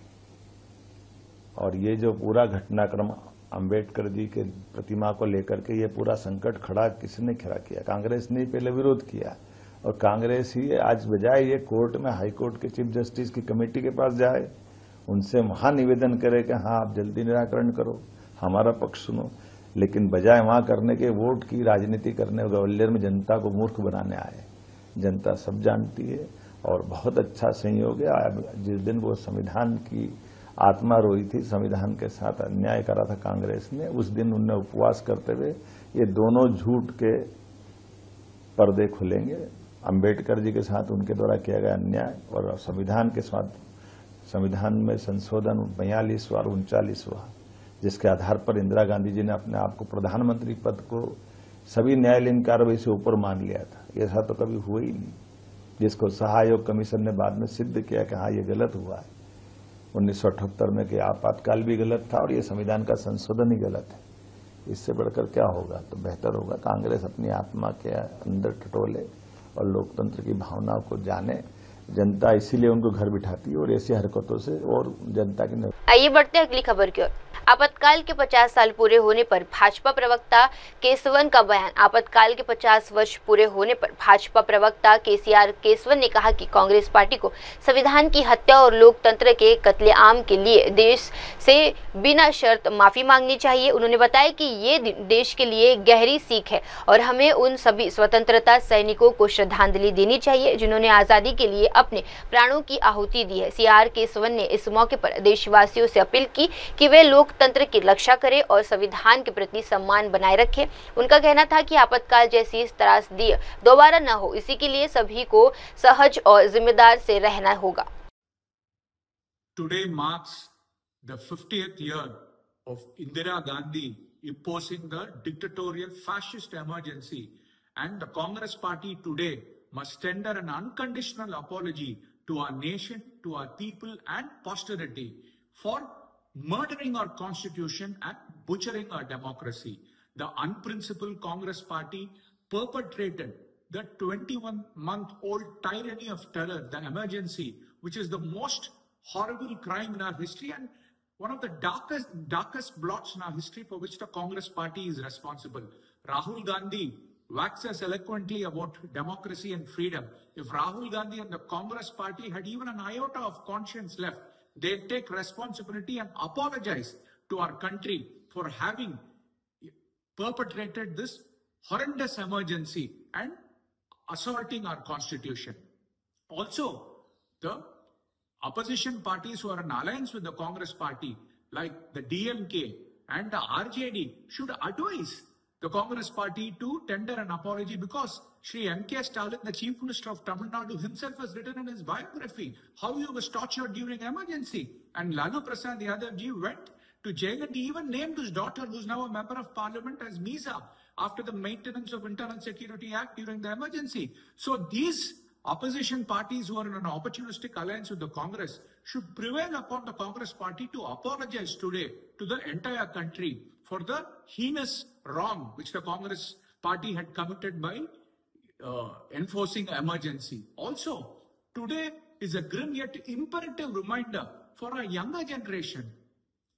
और ये जो पूरा घटनाक्रम अंबेडकर जी के प्रतिमा को लेकर के ये पूरा संकट खड़ा किसने खड़ा किया? कांग्रेस ने पहले विरोध किया और कांग्रेस ही आज बजाय ये कोर्ट में हाई कोर्ट के चीफ जस्टिस की कमेटी के पास जाए, उनसे वहां निवेदन करे कि हाँ आप जल्दी निराकरण करो, हमारा पक्ष सुनो, लेकिन बजाय वहां करने के वोट की राजनीति करने और ग्वालियर में जनता को मूर्ख बनाने आए। जनता सब जानती है और बहुत अच्छा संयोग है। जिस दिन वो संविधान की आत्मा रोई थी, संविधान के साथ अन्याय करा था कांग्रेस ने, उस दिन उनने उपवास करते हुए ये दोनों झूठ के पर्दे खुलेंगे। अंबेडकर जी के साथ उनके द्वारा किया गया अन्याय और संविधान के साथ, संविधान में संशोधन 42वां और 39वां, जिसके आधार पर इंदिरा गांधी जी ने अपने आप को प्रधानमंत्री पद को सभी न्यायालयीन कार्रवाई से ऊपर मान लिया था। ऐसा तो कभी हुआ ही नहीं, जिसको सहायोग कमीशन ने बाद में सिद्ध किया कि हाँ ये गलत हुआ है 1978 में, कि आपातकाल भी गलत था और ये संविधान का संशोधन ही गलत है। इससे बढ़कर क्या होगा? तो बेहतर होगा कांग्रेस अपनी आत्मा के अंदर टटोले और लोकतंत्र की भावना को जाने। जनता इसीलिए उनको घर बिठाती है और ऐसी हरकतों से और जनता की। आइए बढ़ते हैं अगली खबर की ओर। आपातकाल के 50 साल पूरे होने पर भाजपा प्रवक्ता केसवन का बयान। आपातकाल के 50 वर्ष पूरे होने पर भाजपा प्रवक्ता केसीआर केसवन ने कहा कि कांग्रेस पार्टी को संविधान की हत्या और लोकतंत्र के कत्लेआम के लिए देश से बिना शर्त माफी मांगनी चाहिए। उन्होंने बताया कि ये दिन देश के लिए गहरी सीख है और हमें उन सभी स्वतंत्रता सैनिकों को श्रद्धांजलि देनी चाहिए जिन्होंने आजादी के लिए अपने प्राणों की आहुति दी है। सीआर केसवन ने इस मौके पर देशवासियों से अपील की कि वे लोकतंत्र की रक्षा करें और संविधान के प्रति सम्मान बनाए रखें। उनका कहना था कि आपातकाल जैसी त्रासदी दोबारा न हो, इसी के लिए सभी को सहज और जिम्मेदार से रहना होगा। Today marks the 50th year of Indira Gandhi imposing the dictatorial fascist emergency, and the Congress Party today must tender an unconditional apology to our nation, to our people and posterity for murdering our constitution and butchering our democracy. The unprincipled Congress Party perpetrated the 21-month-old tyranny of terror, the emergency, which is the most horrible crime in our history and one of the darkest blots in our history for which the Congress Party is responsible. Rahul Gandhi waxes eloquently about democracy and freedom. If Rahul Gandhi and the Congress Party had even an iota of conscience left, they'd take responsibility and apologize to our country for having perpetrated this horrendous emergency and assaulting our constitution. Also, the opposition parties who are in alliance with the Congress Party, like the DMK and the RJD, should advise the Congress Party to tender an apology, because Shri M.K. Stalin, the Chief Minister of Tamil Nadu himself, has written in his biography how he was tortured during emergency. And Lalu Prasad Yadav went to jail and he even named his daughter, who's now a member of parliament, as Misa, after the Maintenance of Internal Security Act during the emergency. So these opposition parties who are in an opportunistic alliance with the Congress should prevail upon the Congress Party to apologize today to the entire country for the heinous wrong which the Congress Party had committed by enforcing emergency. Also, today is a grim yet imperative reminder for our younger generation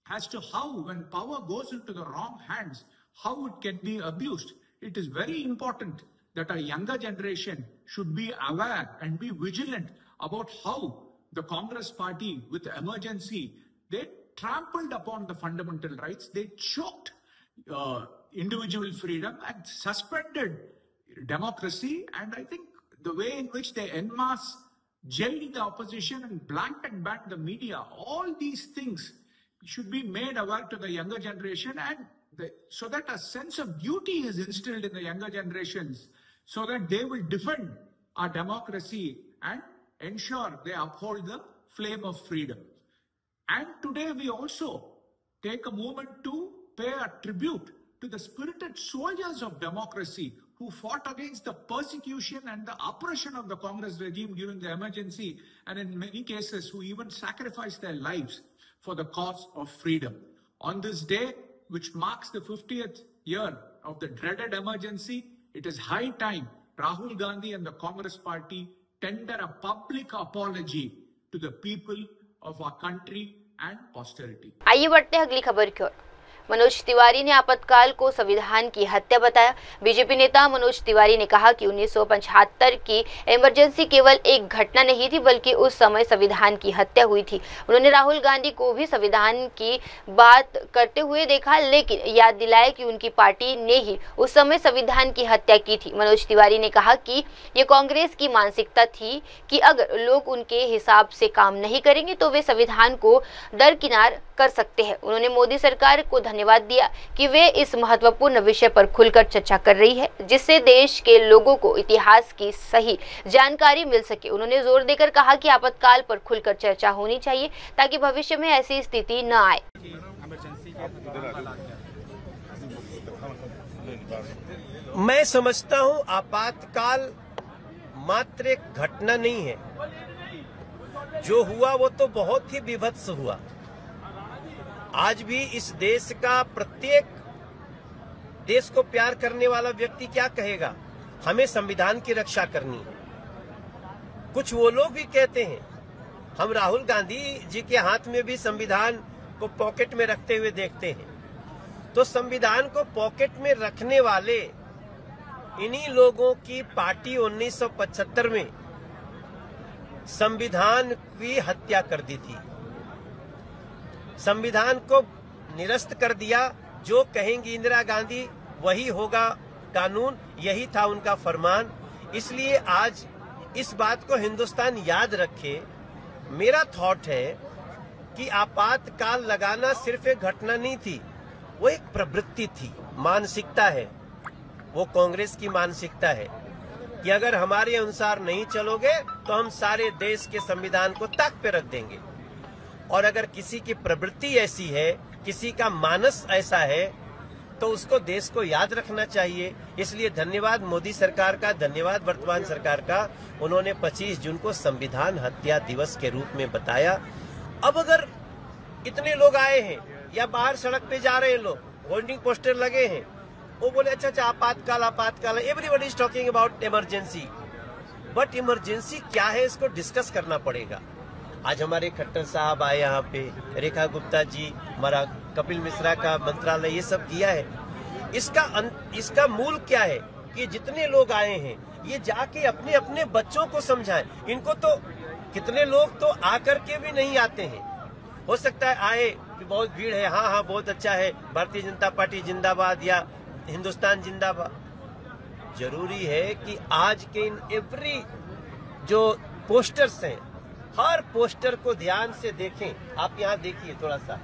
as to how, when power goes into the wrong hands, how it can be abused. It is very important that our younger generation should be aware and be vigilant about how the Congress Party, with the emergency, they trampled upon the fundamental rights, they choked individual freedom and suspended democracy. And I think the way in which they en masse jailed the opposition and blanket banned the media, all these things should be made aware to the younger generation, and so that a sense of duty is instilled in the younger generations, so that they will defend our democracy and ensure they uphold the flame of freedom. And today we also take a moment to pay a tribute to the spirited soldiers of democracy who fought against the persecution and the oppression of the Congress regime during the emergency, and in many cases who even sacrificed their lives for the cause of freedom. On this day, which marks the 50th year of the dreaded emergency, it is high time Rahul Gandhi and the Congress Party tender a public apology to the people of our country and posterity. आइए बढ़ते हैं अगली खबर की ओर। मनोज तिवारी ने आपातकाल को संविधान की हत्या बताया। बीजेपी नेता मनोज तिवारी ने कहा कि 1975 की इमरजेंसी केवल एक घटना नहीं थी, बल्कि उस समय संविधान की हत्या हुई थी। उन्होंने राहुल गांधी को भी संविधान की बात करते हुए देखा, लेकिन याद दिलाया कि उनकी पार्टी ने ही उस समय संविधान की हत्या की थी। मनोज तिवारी ने कहा कि ये कांग्रेस की मानसिकता थी कि अगर लोग उनके हिसाब से काम नहीं करेंगे तो वे संविधान को दरकिनार कर सकते हैं। उन्होंने मोदी सरकार को धन्यवाद दिया कि वे इस महत्वपूर्ण विषय पर खुलकर चर्चा कर रही है, जिससे देश के लोगों को इतिहास की सही जानकारी मिल सके। उन्होंने जोर देकर कहा कि आपातकाल पर खुलकर चर्चा होनी चाहिए ताकि भविष्य में ऐसी स्थिति न आए। मैं समझता हूं आपातकाल मात्र एक घटना नहीं है। जो हुआ वो तो बहुत ही विभत्स हुआ। आज भी इस देश का प्रत्येक देश को प्यार करने वाला व्यक्ति क्या कहेगा? हमें संविधान की रक्षा करनी है। कुछ वो लोग भी कहते हैं, हम राहुल गांधी जी के हाथ में भी संविधान को पॉकेट में रखते हुए देखते हैं। तो संविधान को पॉकेट में रखने वाले इन्हीं लोगों की पार्टी 1975 में संविधान की हत्या कर दी थी, संविधान को निरस्त कर दिया। जो कहेंगी इंदिरा गांधी वही होगा कानून, यही था उनका फरमान। इसलिए आज इस बात को हिंदुस्तान याद रखे। मेरा थॉट है कि आपातकाल लगाना सिर्फ एक घटना नहीं थी, वो एक प्रवृत्ति थी, मानसिकता है। वो कांग्रेस की मानसिकता है कि अगर हमारे अनुसार नहीं चलोगे तो हम सारे देश के संविधान को ताक पे रख देंगे। और अगर किसी की प्रवृत्ति ऐसी है, किसी का मानस ऐसा है, तो उसको देश को याद रखना चाहिए। इसलिए धन्यवाद मोदी सरकार का, धन्यवाद वर्तमान सरकार का। उन्होंने 25 जून को संविधान हत्या दिवस के रूप में बताया। अब अगर इतने लोग आए हैं या बाहर सड़क पे जा रहे हैं लोग, होर्डिंग पोस्टर लगे हैं, वो बोले अच्छा आपातकाल आपातकाल, everybody is talking about emergency. But emergency क्या है इसको डिस्कस करना पड़ेगा। आज हमारे खट्टर साहब आए यहाँ पे, रेखा गुप्ता जी, हमारा कपिल मिश्रा का मंत्रालय ये सब किया है। इसका मूल क्या है कि जितने लोग आए हैं ये जाके अपने अपने बच्चों को समझाएं। इनको तो कितने लोग तो आकर के भी नहीं आते हैं। हो सकता है आए कि बहुत भीड़ है, हाँ बहुत अच्छा है, भारतीय जनता पार्टी जिंदाबाद या हिंदुस्तान जिंदाबाद। जरूरी है कि आज के इन एवरी जो पोस्टर्स हैं, हर पोस्टर को ध्यान से देखें। आप यहाँ देखिए थोड़ा सा,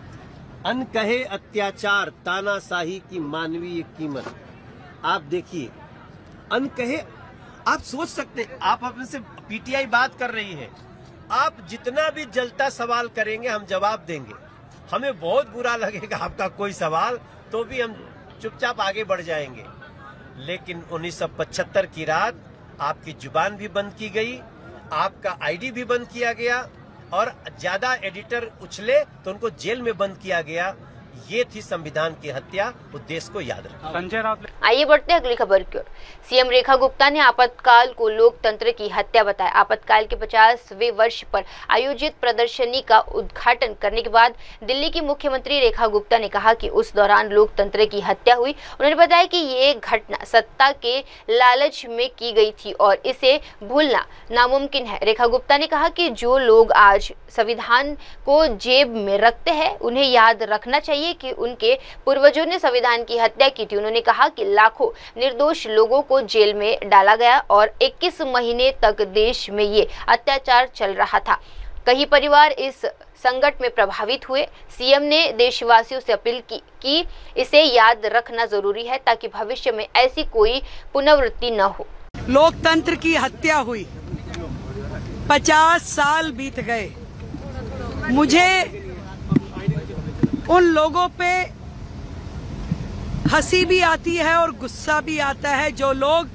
अनकहे अत्याचार, तानाशाही की मानवीय कीमत। आप देखिए अनकहे, आप सोच सकते हैं, आप अपने से पीटीआई बात कर रही है, आप जितना भी जलता सवाल करेंगे हम जवाब देंगे। हमें बहुत बुरा लगेगा आपका कोई सवाल, तो भी हम चुपचाप आगे बढ़ जाएंगे। लेकिन 1975 की रात आपकी जुबान भी बंद की गई, आपका आईडी भी बंद किया गया, और ज्यादा एडिटर उछले तो उनको जेल में बंद किया गया। ये थी संविधान की हत्या, वो देश को याद रखा। आइए बढ़ते हैं अगली खबर की ओर। सीएम रेखा गुप्ता ने आपातकाल को लोकतंत्र की हत्या बताया। आपातकाल के 50वें वर्ष पर आयोजित प्रदर्शनी का उद्घाटन करने के बाद दिल्ली की मुख्यमंत्री रेखा गुप्ता ने कहा कि उस दौरान लोकतंत्र की हत्या हुई। उन्होंने बताया कि ये घटना सत्ता के लालच में की गई थी और इसे भूलना नामुमकिन है। रेखा गुप्ता ने कहा कि जो लोग आज संविधान को जेब में रखते हैं उन्हें याद रखना चाहिए कि उनके पूर्वजों ने संविधान की हत्या की थी। उन्होंने कहा कि लाखों निर्दोष लोगों को जेल में डाला गया और 21 महीने तक देश में ये अत्याचार चल रहा था। कई परिवार इस संकट में प्रभावित हुए। सीएम ने देशवासियों से अपील की कि इसे याद रखना जरूरी है ताकि भविष्य में ऐसी कोई पुनरावृत्ति न हो। लोकतंत्र की हत्या हुई, 50 साल बीत गए। मुझे उन लोगों पे हंसी भी आती है और गुस्सा भी आता है जो लोग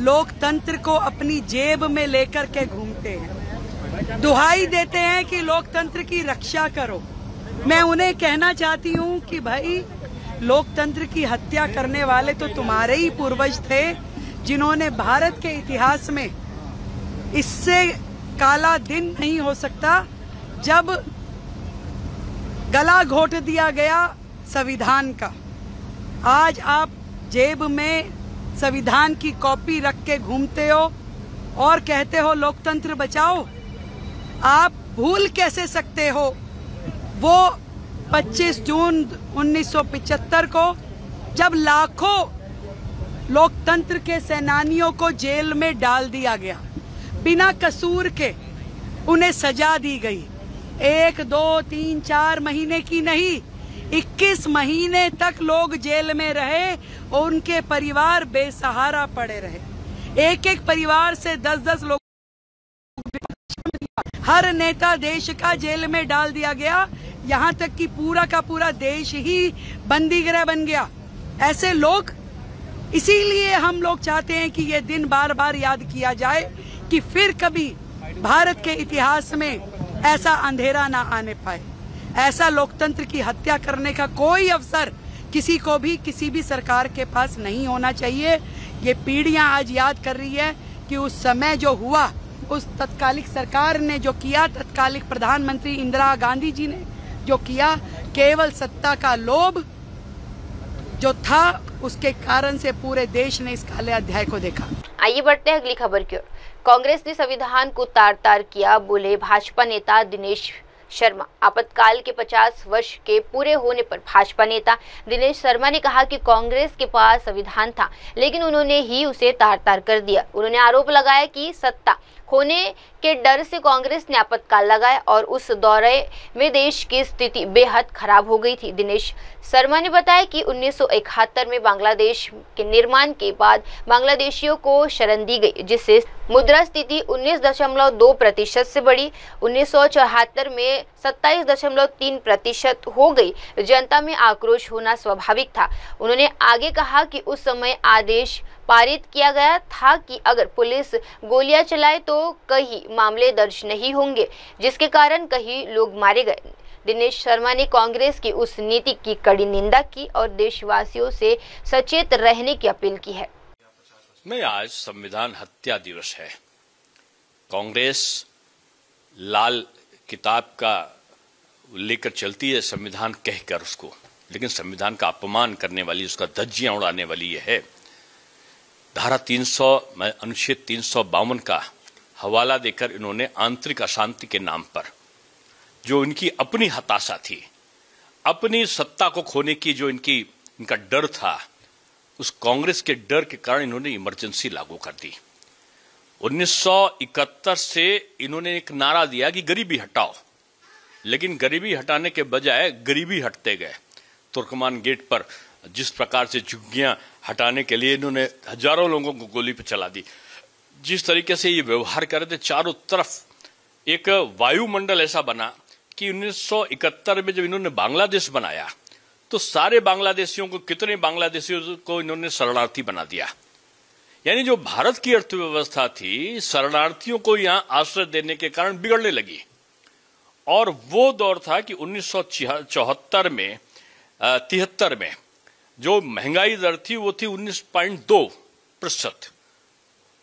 लोकतंत्र को अपनी जेब में लेकर के घूमते हैं, दुहाई देते हैं कि लोकतंत्र की रक्षा करो। मैं उन्हें कहना चाहती हूं कि भाई, लोकतंत्र की हत्या करने वाले तो तुम्हारे ही पूर्वज थे, जिन्होंने भारत के इतिहास में इससे काला दिन नहीं हो सकता जब गला घोट दिया गया संविधान का। आज आप जेब में संविधान की कॉपी रख के घूमते हो और कहते हो लोकतंत्र बचाओ। आप भूल कैसे सकते हो वो 25 जून 1975 को जब लाखों लोकतंत्र के सेनानियों को जेल में डाल दिया गया, बिना कसूर के उन्हें सजा दी गई। 1, 2, 3, 4 महीने की नहीं, 21 महीने तक लोग जेल में रहे और उनके परिवार बेसहारा पड़े रहे। एक एक परिवार से 10-10 लोग, हर नेता देश का जेल में डाल दिया गया, यहाँ तक कि पूरा का पूरा देश ही बंदीगृह बन गया। ऐसे लोग, इसीलिए हम लोग चाहते हैं कि ये दिन बार बार याद किया जाए कि फिर कभी भारत के इतिहास में ऐसा अंधेरा ना आने पाए। ऐसा लोकतंत्र की हत्या करने का कोई अवसर किसी को भी, किसी भी सरकार के पास नहीं होना चाहिए। ये पीढ़ियां आज याद कर रही है कि उस समय जो हुआ, उस तत्कालिक सरकार ने जो किया, तत्कालिक प्रधानमंत्री इंदिरा गांधी जी ने जो किया, केवल सत्ता का लोभ जो था, उसके कारण से पूरे देश ने इस काले अध्याय को देखा। आइए बढ़ते हैं अगली खबर की ओर। कांग्रेस ने संविधान को तार तार किया, बोले भाजपा नेता दिनेश शर्मा। आपातकाल के 50 वर्ष के पूरे होने पर भाजपा नेता दिनेश शर्मा ने कहा कि कांग्रेस के पास संविधान था, लेकिन उन्होंने ही उसे तार तार कर दिया। उन्होंने आरोप लगाया कि सत्ता खोने के डर से कांग्रेस ने आपातकाल लगाया और उस दौरे में देश की स्थिति बेहद खराब हो गई थी। दिनेश शर्मा ने बताया कि 1971 में बांग्लादेश के निर्माण के बाद बांग्लादेशियों को शरण दी गई, जिससे मुद्रास्फीति 19.2% से बढ़ी। 1974 में 27.3% हो गई। जनता में आक्रोश होना स्वाभाविक था। उन्होंने आगे कहा कि उस समय आदेश पारित किया गया था कि अगर पुलिस गोलियां चलाए तो कई मामले दर्ज नहीं होंगे, जिसके कारण कई लोग मारे गए। दिनेश शर्मा ने कांग्रेस की उस नीति की कड़ी निंदा की और देशवासियों से सचेत रहने की अपील की है। नहीं, आज संविधान हत्या दिवस है। कांग्रेस लाल किताब का लेकर चलती है संविधान कहकर उसको, लेकिन संविधान का अपमान करने वाली, उसका धज्जियां उड़ाने वाली ये है। धारा 300 अनुच्छेद 352 का हवाला देकर इन्होंने आंतरिक अशांति के नाम पर, जो इनकी अपनी हताशा थी, अपनी सत्ता को खोने की जो इनका डर था, उस कांग्रेस के डर के कारण इन्होंने इमरजेंसी लागू कर दी। 1971 से इन्होंने एक नारा दिया कि गरीबी हटाओ, लेकिन गरीबी हटाने के बजाय गरीबी हटते गए। तुर्कमान गेट पर जिस प्रकार से झुग्गियां हटाने के लिए इन्होंने हजारों लोगों को गोली पे चला दी, जिस तरीके से ये व्यवहार कर रहे थे, चारों तरफ एक वायुमंडल ऐसा बना कि 1971 में जब इन्होंने बांग्लादेश बनाया तो सारे बांग्लादेशियों को, कितने बांग्लादेशियों को इन्होंने शरणार्थी बना दिया। यानी जो भारत की अर्थव्यवस्था थी, शरणार्थियों को यहां आश्रय देने के कारण बिगड़ने लगी। और वो दौर था कि 1974 में 73 में जो महंगाई दर थी वो थी 19.2%,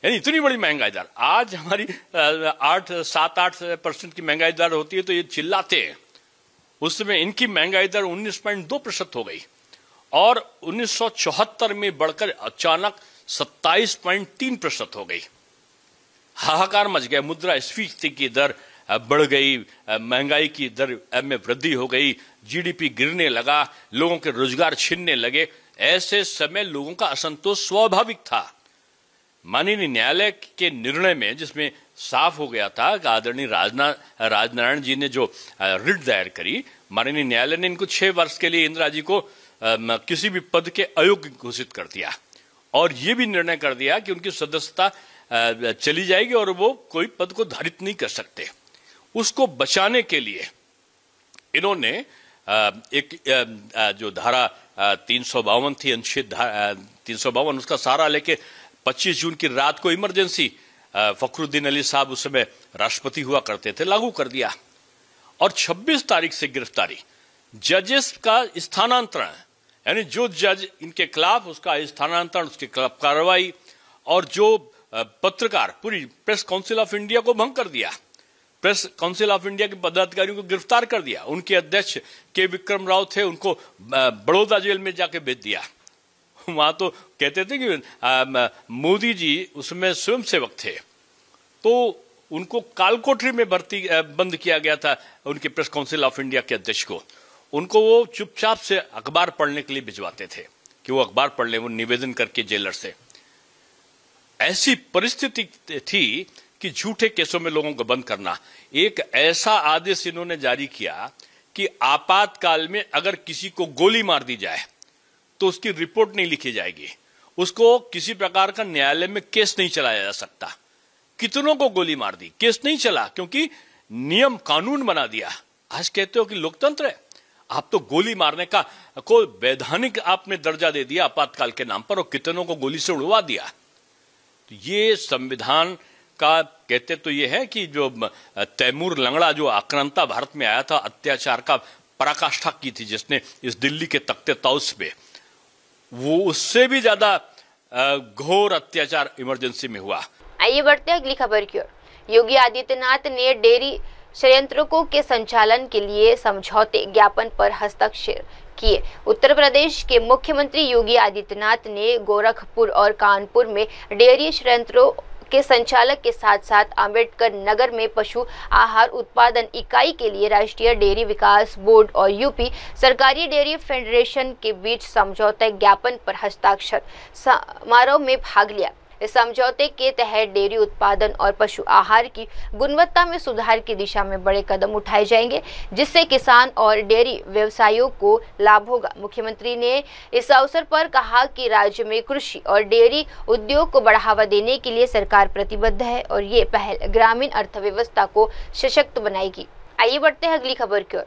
यानी इतनी बड़ी महंगाई दर। आज हमारी 7-8% की महंगाई दर होती है तो ये चिल्लाते हैं, उस समय इनकी महंगाई दर 19.2% हो गई और 1974 में बढ़कर अचानक 27.3% हो गई। हाहाकार मच गया, मुद्रास्फीति की दर बढ़ गई, महंगाई की दर में वृद्धि हो गई, जीडीपी गिरने लगा, लोगों के रोजगार छिनने लगे। ऐसे समय लोगों का असंतोष स्वाभाविक था। माननीय न्यायालय के निर्णय में, जिसमें साफ हो गया था कि आदरणीय राजनारायण जी ने जो रिट दायर करी, माननीय न्यायालय ने इनको 6 वर्ष के लिए इंदिरा जी को किसी भी पद के अयोग्य घोषित कर दिया और ये भी निर्णय कर दिया कि उनकी सदस्यता चली जाएगी और वो कोई पद को धारित नहीं कर सकते। उसको बचाने के लिए इन्होंने एक जो धारा 352 थी, अनुच्छेद 352, उसका सहारा लेके 25 जून की रात को इमरजेंसी, फखरुद्दीन अली साहब उस समय राष्ट्रपति हुआ करते थे, लागू कर दिया। और 26 तारीख से गिरफ्तारी, जजेस का स्थानांतरण, यानी जो जज इनके खिलाफ, उसका स्थानांतरण, उसके खिलाफ कार्रवाई, और जो पत्रकार, पूरी प्रेस काउंसिल ऑफ इंडिया को भंग कर दिया। प्रेस काउंसिल ऑफ इंडिया के पदाधिकारियों को गिरफ्तार कर दिया। उनके अध्यक्ष के विक्रम राव थे, उनको बड़ौदा जेल में जाके भेज दिया। वहां तो कहते थे कि मोदी जी उसमें स्वयंसेवक थे, तो उनको कालकोठरी में बंद किया गया था उनके प्रेस काउंसिल ऑफ इंडिया के अध्यक्ष को। उनको वो चुपचाप से अखबार पढ़ने के लिए भिजवाते थे कि वो अखबार पढ़ ले, वो निवेदन करके जेलर से। ऐसी परिस्थिति थी कि झूठे केसों में लोगों को बंद करना। एक ऐसा आदेश इन्होंने जारी किया कि आपातकाल में अगर किसी को गोली मार दी जाए तो उसकी रिपोर्ट नहीं लिखी जाएगी, उसको किसी प्रकार का न्यायालय में केस नहीं चलाया जा सकता। कितनों को गोली मार दी, केस नहीं चला, क्योंकि नियम कानून बना दिया। आज कहते हो कि लोकतंत्र है, आप तो गोली मारने का को वैधानिक आपने दर्जा दे दिया आपातकाल के नाम पर, और कितनों को गोली से उड़वा दिया। तो ये संविधान का कहते तो ये है कि जो तैमूर लंगड़ा जो आक्रांता भारत में आया था, अत्याचार का पराकाष्ठा की थी जिसने इस दिल्ली के तख्ते तौस पे, वो उससे भी ज्यादा घोर अत्याचार इमरजेंसी में हुआ। आइए बढ़ते हैं अगली खबर की ओर। योगी आदित्यनाथ ने डेयरी संयंत्रों के संचालन के लिए समझौते ज्ञापन पर हस्ताक्षर किए। उत्तर प्रदेश के मुख्यमंत्री योगी आदित्यनाथ ने गोरखपुर और कानपुर में डेयरी संयंत्रों के संचालक के साथ साथ अंबेडकर नगर में पशु आहार उत्पादन इकाई के लिए राष्ट्रीय डेयरी विकास बोर्ड और यूपी सरकारी डेयरी फेडरेशन के बीच समझौता ज्ञापन पर हस्ताक्षर समारोह में भाग लिया। इस समझौते के तहत डेयरी उत्पादन और पशु आहार की गुणवत्ता में सुधार की दिशा में बड़े कदम उठाए जाएंगे, जिससे किसान और डेयरी व्यवसायियों को लाभ होगा। मुख्यमंत्री ने इस अवसर पर कहा कि राज्य में कृषि और डेयरी उद्योग को बढ़ावा देने के लिए सरकार प्रतिबद्ध है और ये पहल ग्रामीण अर्थव्यवस्था को सशक्त बनाएगी। आइए बढ़ते हैं अगली खबर की ओर।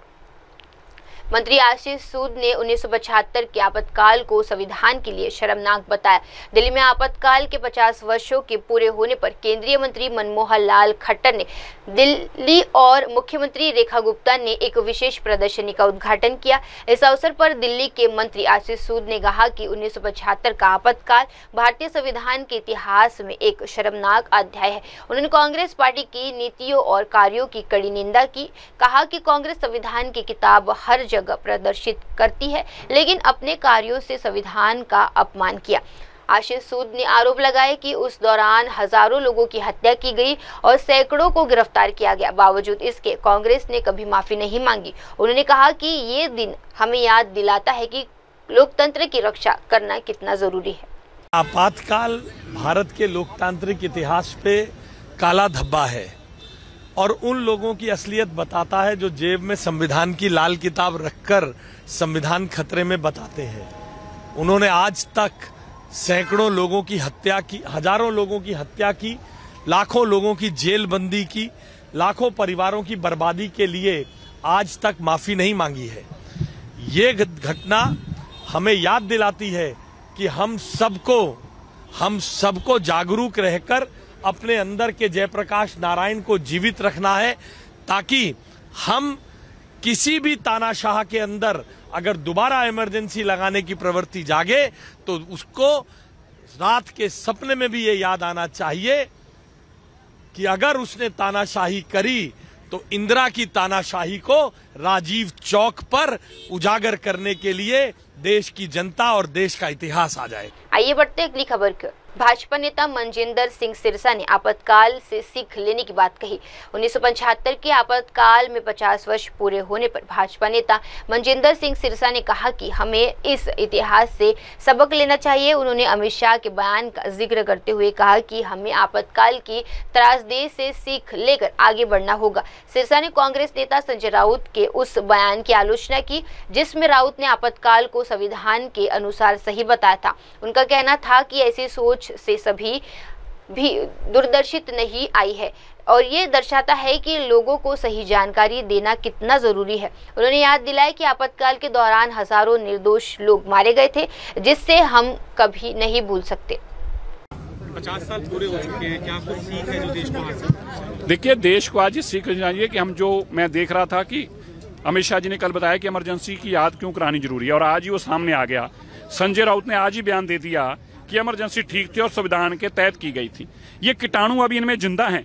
मंत्री आशीष सूद ने 1975 के आपातकाल को संविधान के लिए शर्मनाक बताया। दिल्ली में आपातकाल के 50 वर्षों के पूरे होने पर केंद्रीय मंत्री मनमोहन लाल खट्टर ने दिल्ली और मुख्यमंत्री रेखा गुप्ता ने एक विशेष प्रदर्शनी का उद्घाटन किया। इस अवसर पर दिल्ली के मंत्री आशीष सूद ने कहा कि 1975 का आपातकाल भारतीय संविधान के इतिहास में एक शर्मनाक अध्याय है। उन्होंने कांग्रेस पार्टी की नीतियों और कार्यों की कड़ी निंदा की। कहा कि कांग्रेस संविधान की किताब हर जगह प्रदर्शित करती है, लेकिन अपने कार्यों से संविधान का अपमान किया। आशीष सूद ने आरोप लगाया कि उस दौरान हजारों लोगों की हत्या की गई और सैकड़ों को गिरफ्तार किया गया। बावजूद इसके कांग्रेस ने कभी माफी नहीं मांगी। उन्होंने कहा कि ये दिन हमें याद दिलाता है कि लोकतंत्र की रक्षा करना कितना जरूरी है। आपातकाल भारत के लोकतांत्रिक इतिहास पे काला धब्बा है और उन लोगों की असलियत बताता है जो जेब में संविधान की लाल किताब रखकर संविधान खतरे में बताते हैं। उन्होंने आज तक सैकड़ों लोगों की हत्या की, हजारों लोगों की हत्या की, लाखों लोगों की जेलबंदी की, लाखों परिवारों की बर्बादी के लिए आज तक माफी नहीं मांगी है। ये घटना हमें याद दिलाती है कि हम सबको जागरूक रहकर अपने अंदर के जयप्रकाश नारायण को जीवित रखना है, ताकि हम किसी भी तानाशाह के अंदर अगर दोबारा इमरजेंसी लगाने की प्रवृत्ति जागे तो उसको रात के सपने में भी ये याद आना चाहिए कि अगर उसने तानाशाही करी तो इंदिरा की तानाशाही को राजीव चौक पर उजागर करने के लिए देश की जनता और देश का इतिहास आ जाए। आइए बढ़ते अगली खबर की। भाजपा नेता मनजिंदर सिंह सिरसा ने आपातकाल से सीख लेने की बात कही। 1975 के आपातकाल में 50 वर्ष पूरे होने पर भाजपा नेता मनजिंदर सिंह सिरसा ने कहा कि हमें इस इतिहास से सबक लेना चाहिए। उन्होंने अमित शाह के बयान का जिक्र करते हुए कहा कि हमें आपातकाल की त्रासदी से सीख लेकर आगे बढ़ना होगा। सिरसा ने कांग्रेस नेता संजय राउत के उस बयान की आलोचना की जिसमें राउत ने आपातकाल को संविधान के अनुसार सही बताया था। उनका कहना था कि ऐसी सोच से सभी भी दूरदर्शित नहीं आई है और ये दर्शाता है कि लोगों को सही जानकारी देना कितना जरूरी है। उन्होंने याद दिलाया कि आपातकाल के दौरान हजारों निर्दोष लोग मारे गए थे, जिससे हम कभी नहीं भूल सकते। 50 साल पूरे हो चुके हैं, क्या कुछ सीख है जो देश को हासिल? देखिए, देश को आज सीख चाहिए कि मैं देख रहा था कि अमित शाह जी ने कल बताया कि इमरजेंसी की याद क्यों करानी जरूरी है और आज ही वो सामने आ गया। संजय राउत ने आज ही बयान दे दिया कि इमरजेंसी ठीक थी और संविधान के तहत की गई थी। ये कीटाणु अभी इनमें जिंदा हैं,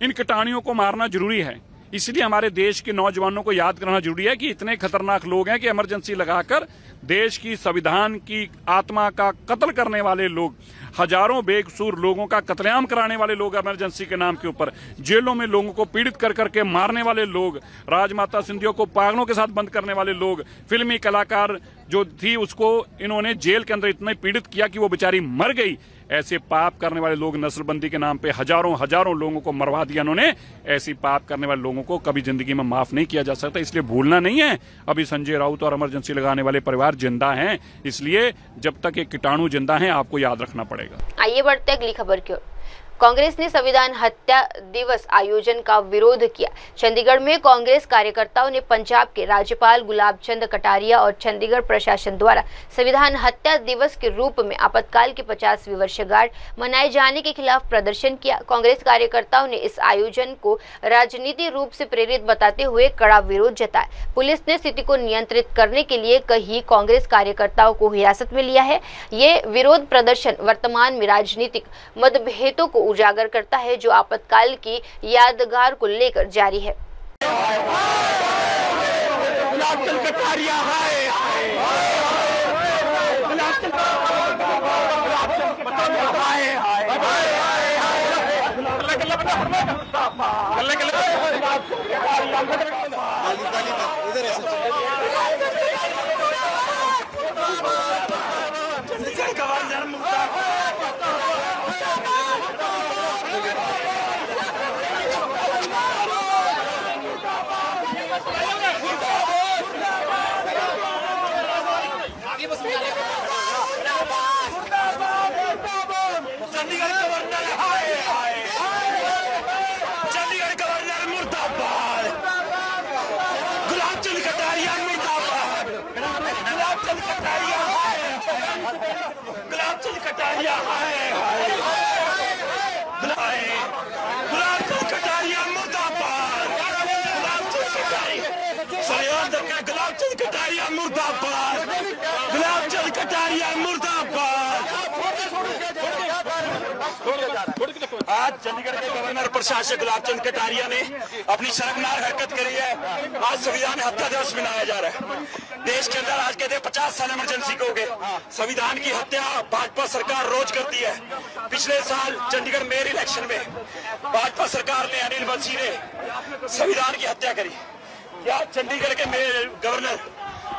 इन कीटाणुओं को मारना जरूरी है। इसलिए हमारे देश के नौजवानों को याद करना जरूरी है कि इतने खतरनाक लोग हैं कि इमरजेंसी लगाकर देश की संविधान की आत्मा का कत्ल करने वाले लोग, हजारों बेकसूर लोगों का कत्लेआम कराने वाले लोग, इमरजेंसी के नाम के ऊपर जेलों में लोगों को पीड़ित कर करके मारने वाले लोग, राजमाता सिंधिया को पागलों के साथ बंद करने वाले लोग, फिल्मी कलाकार जो थी उसको इन्होंने जेल के अंदर इतना पीड़ित किया कि वो बेचारी मर गई। ऐसे पाप करने वाले लोग, नस्लबंदी के नाम पे हजारों लोगों को मरवा दिया इन्होंने। ऐसी पाप करने वाले लोगों को कभी जिंदगी में माफ नहीं किया जा सकता, इसलिए भूलना नहीं है। अभी संजय राउत और इमरजेंसी लगाने वाले परिवार जिंदा हैं, इसलिए जब तक ये कीटाणु जिंदा हैं आपको याद रखना पड़ेगा। आइए बढ़ते अगली खबर की ओर। कांग्रेस ने संविधान हत्या दिवस आयोजन का विरोध किया। चंडीगढ़ में कांग्रेस कार्यकर्ताओं ने पंजाब के राज्यपाल गुलाब चंद कटारिया और चंडीगढ़ प्रशासन द्वारा संविधान हत्या दिवस के रूप में आपातकाल की 50वीं वर्षगांठ मनाए जाने के खिलाफ प्रदर्शन किया। कांग्रेस कार्यकर्ताओं ने इस आयोजन को राजनीतिक रूप से प्रेरित बताते हुए कड़ा विरोध जताया। पुलिस ने स्थिति को नियंत्रित करने के लिए कई कांग्रेस कार्यकर्ताओं को हिरासत में लिया है। ये विरोध प्रदर्शन वर्तमान में राजनीतिक मतभेदों को उजागर करता है जो आपातकाल की यादगार को लेकर जारी है। आज चंडीगढ़ के गवर्नर प्रशासक गुलाब चंद कटारिया ने अपनी शर्मनाक हरकत करी है। आज संविधान हत्या दिवस मनाया जा रहा है। देश के अंदर आज कहते 50 साल इमरजेंसी को हो गए। संविधान की हत्या भाजपा सरकार रोज करती है। पिछले साल चंडीगढ़ मेयर इलेक्शन में भाजपा सरकार ने, अनिल बंसी ने संविधान की हत्या करी। क्या चंडीगढ़ के मेयर गवर्नर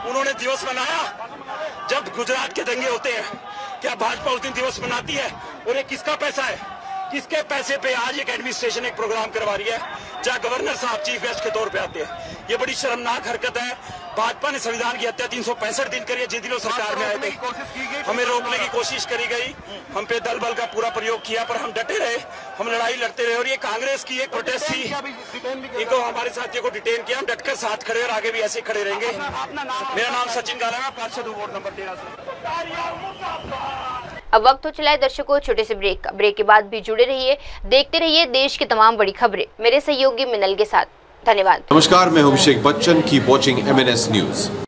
उन्होंने दिवस मनाया? जब गुजरात के दंगे होते हैं क्या भाजपा उस दिन दिवस मनाती है? और ये किसका पैसा है? किसके पैसे पे आज एक एडमिनिस्ट्रेशन एक प्रोग्राम करवा रही है जहां गवर्नर साहब चीफ गेस्ट के तौर पे आते हैं? ये बड़ी शर्मनाक हरकत है। भाजपा ने संविधान की हत्या 365 दिन करी है। जिन दिनों सरकार में आए थे हमें रोकने की कोशिश करी गई, हम पे दल बल का पूरा प्रयोग किया, पर हम डटे रहे, हम लड़ाई लड़ते रहे। और ये कांग्रेस की एक प्रोटेस्ट थी, इनको हमारे साथियों को डिटेन किया, हम डटकर साथ खड़े और आगे भी ऐसे खड़े रहेंगे। मेरा नाम सचिन गाला है, पार्षद वार्ड नंबर 13 से। अब वक्त हो चला है दर्शकों छोटे से ब्रेक का। ब्रेक के बाद भी जुड़े रहिए, देखते रहिए देश की तमाम बड़ी खबरें मेरे सहयोगी मिनल के साथ। धन्यवाद। नमस्कार, मैं Abhishek Bachchan. Keep watching MNS news.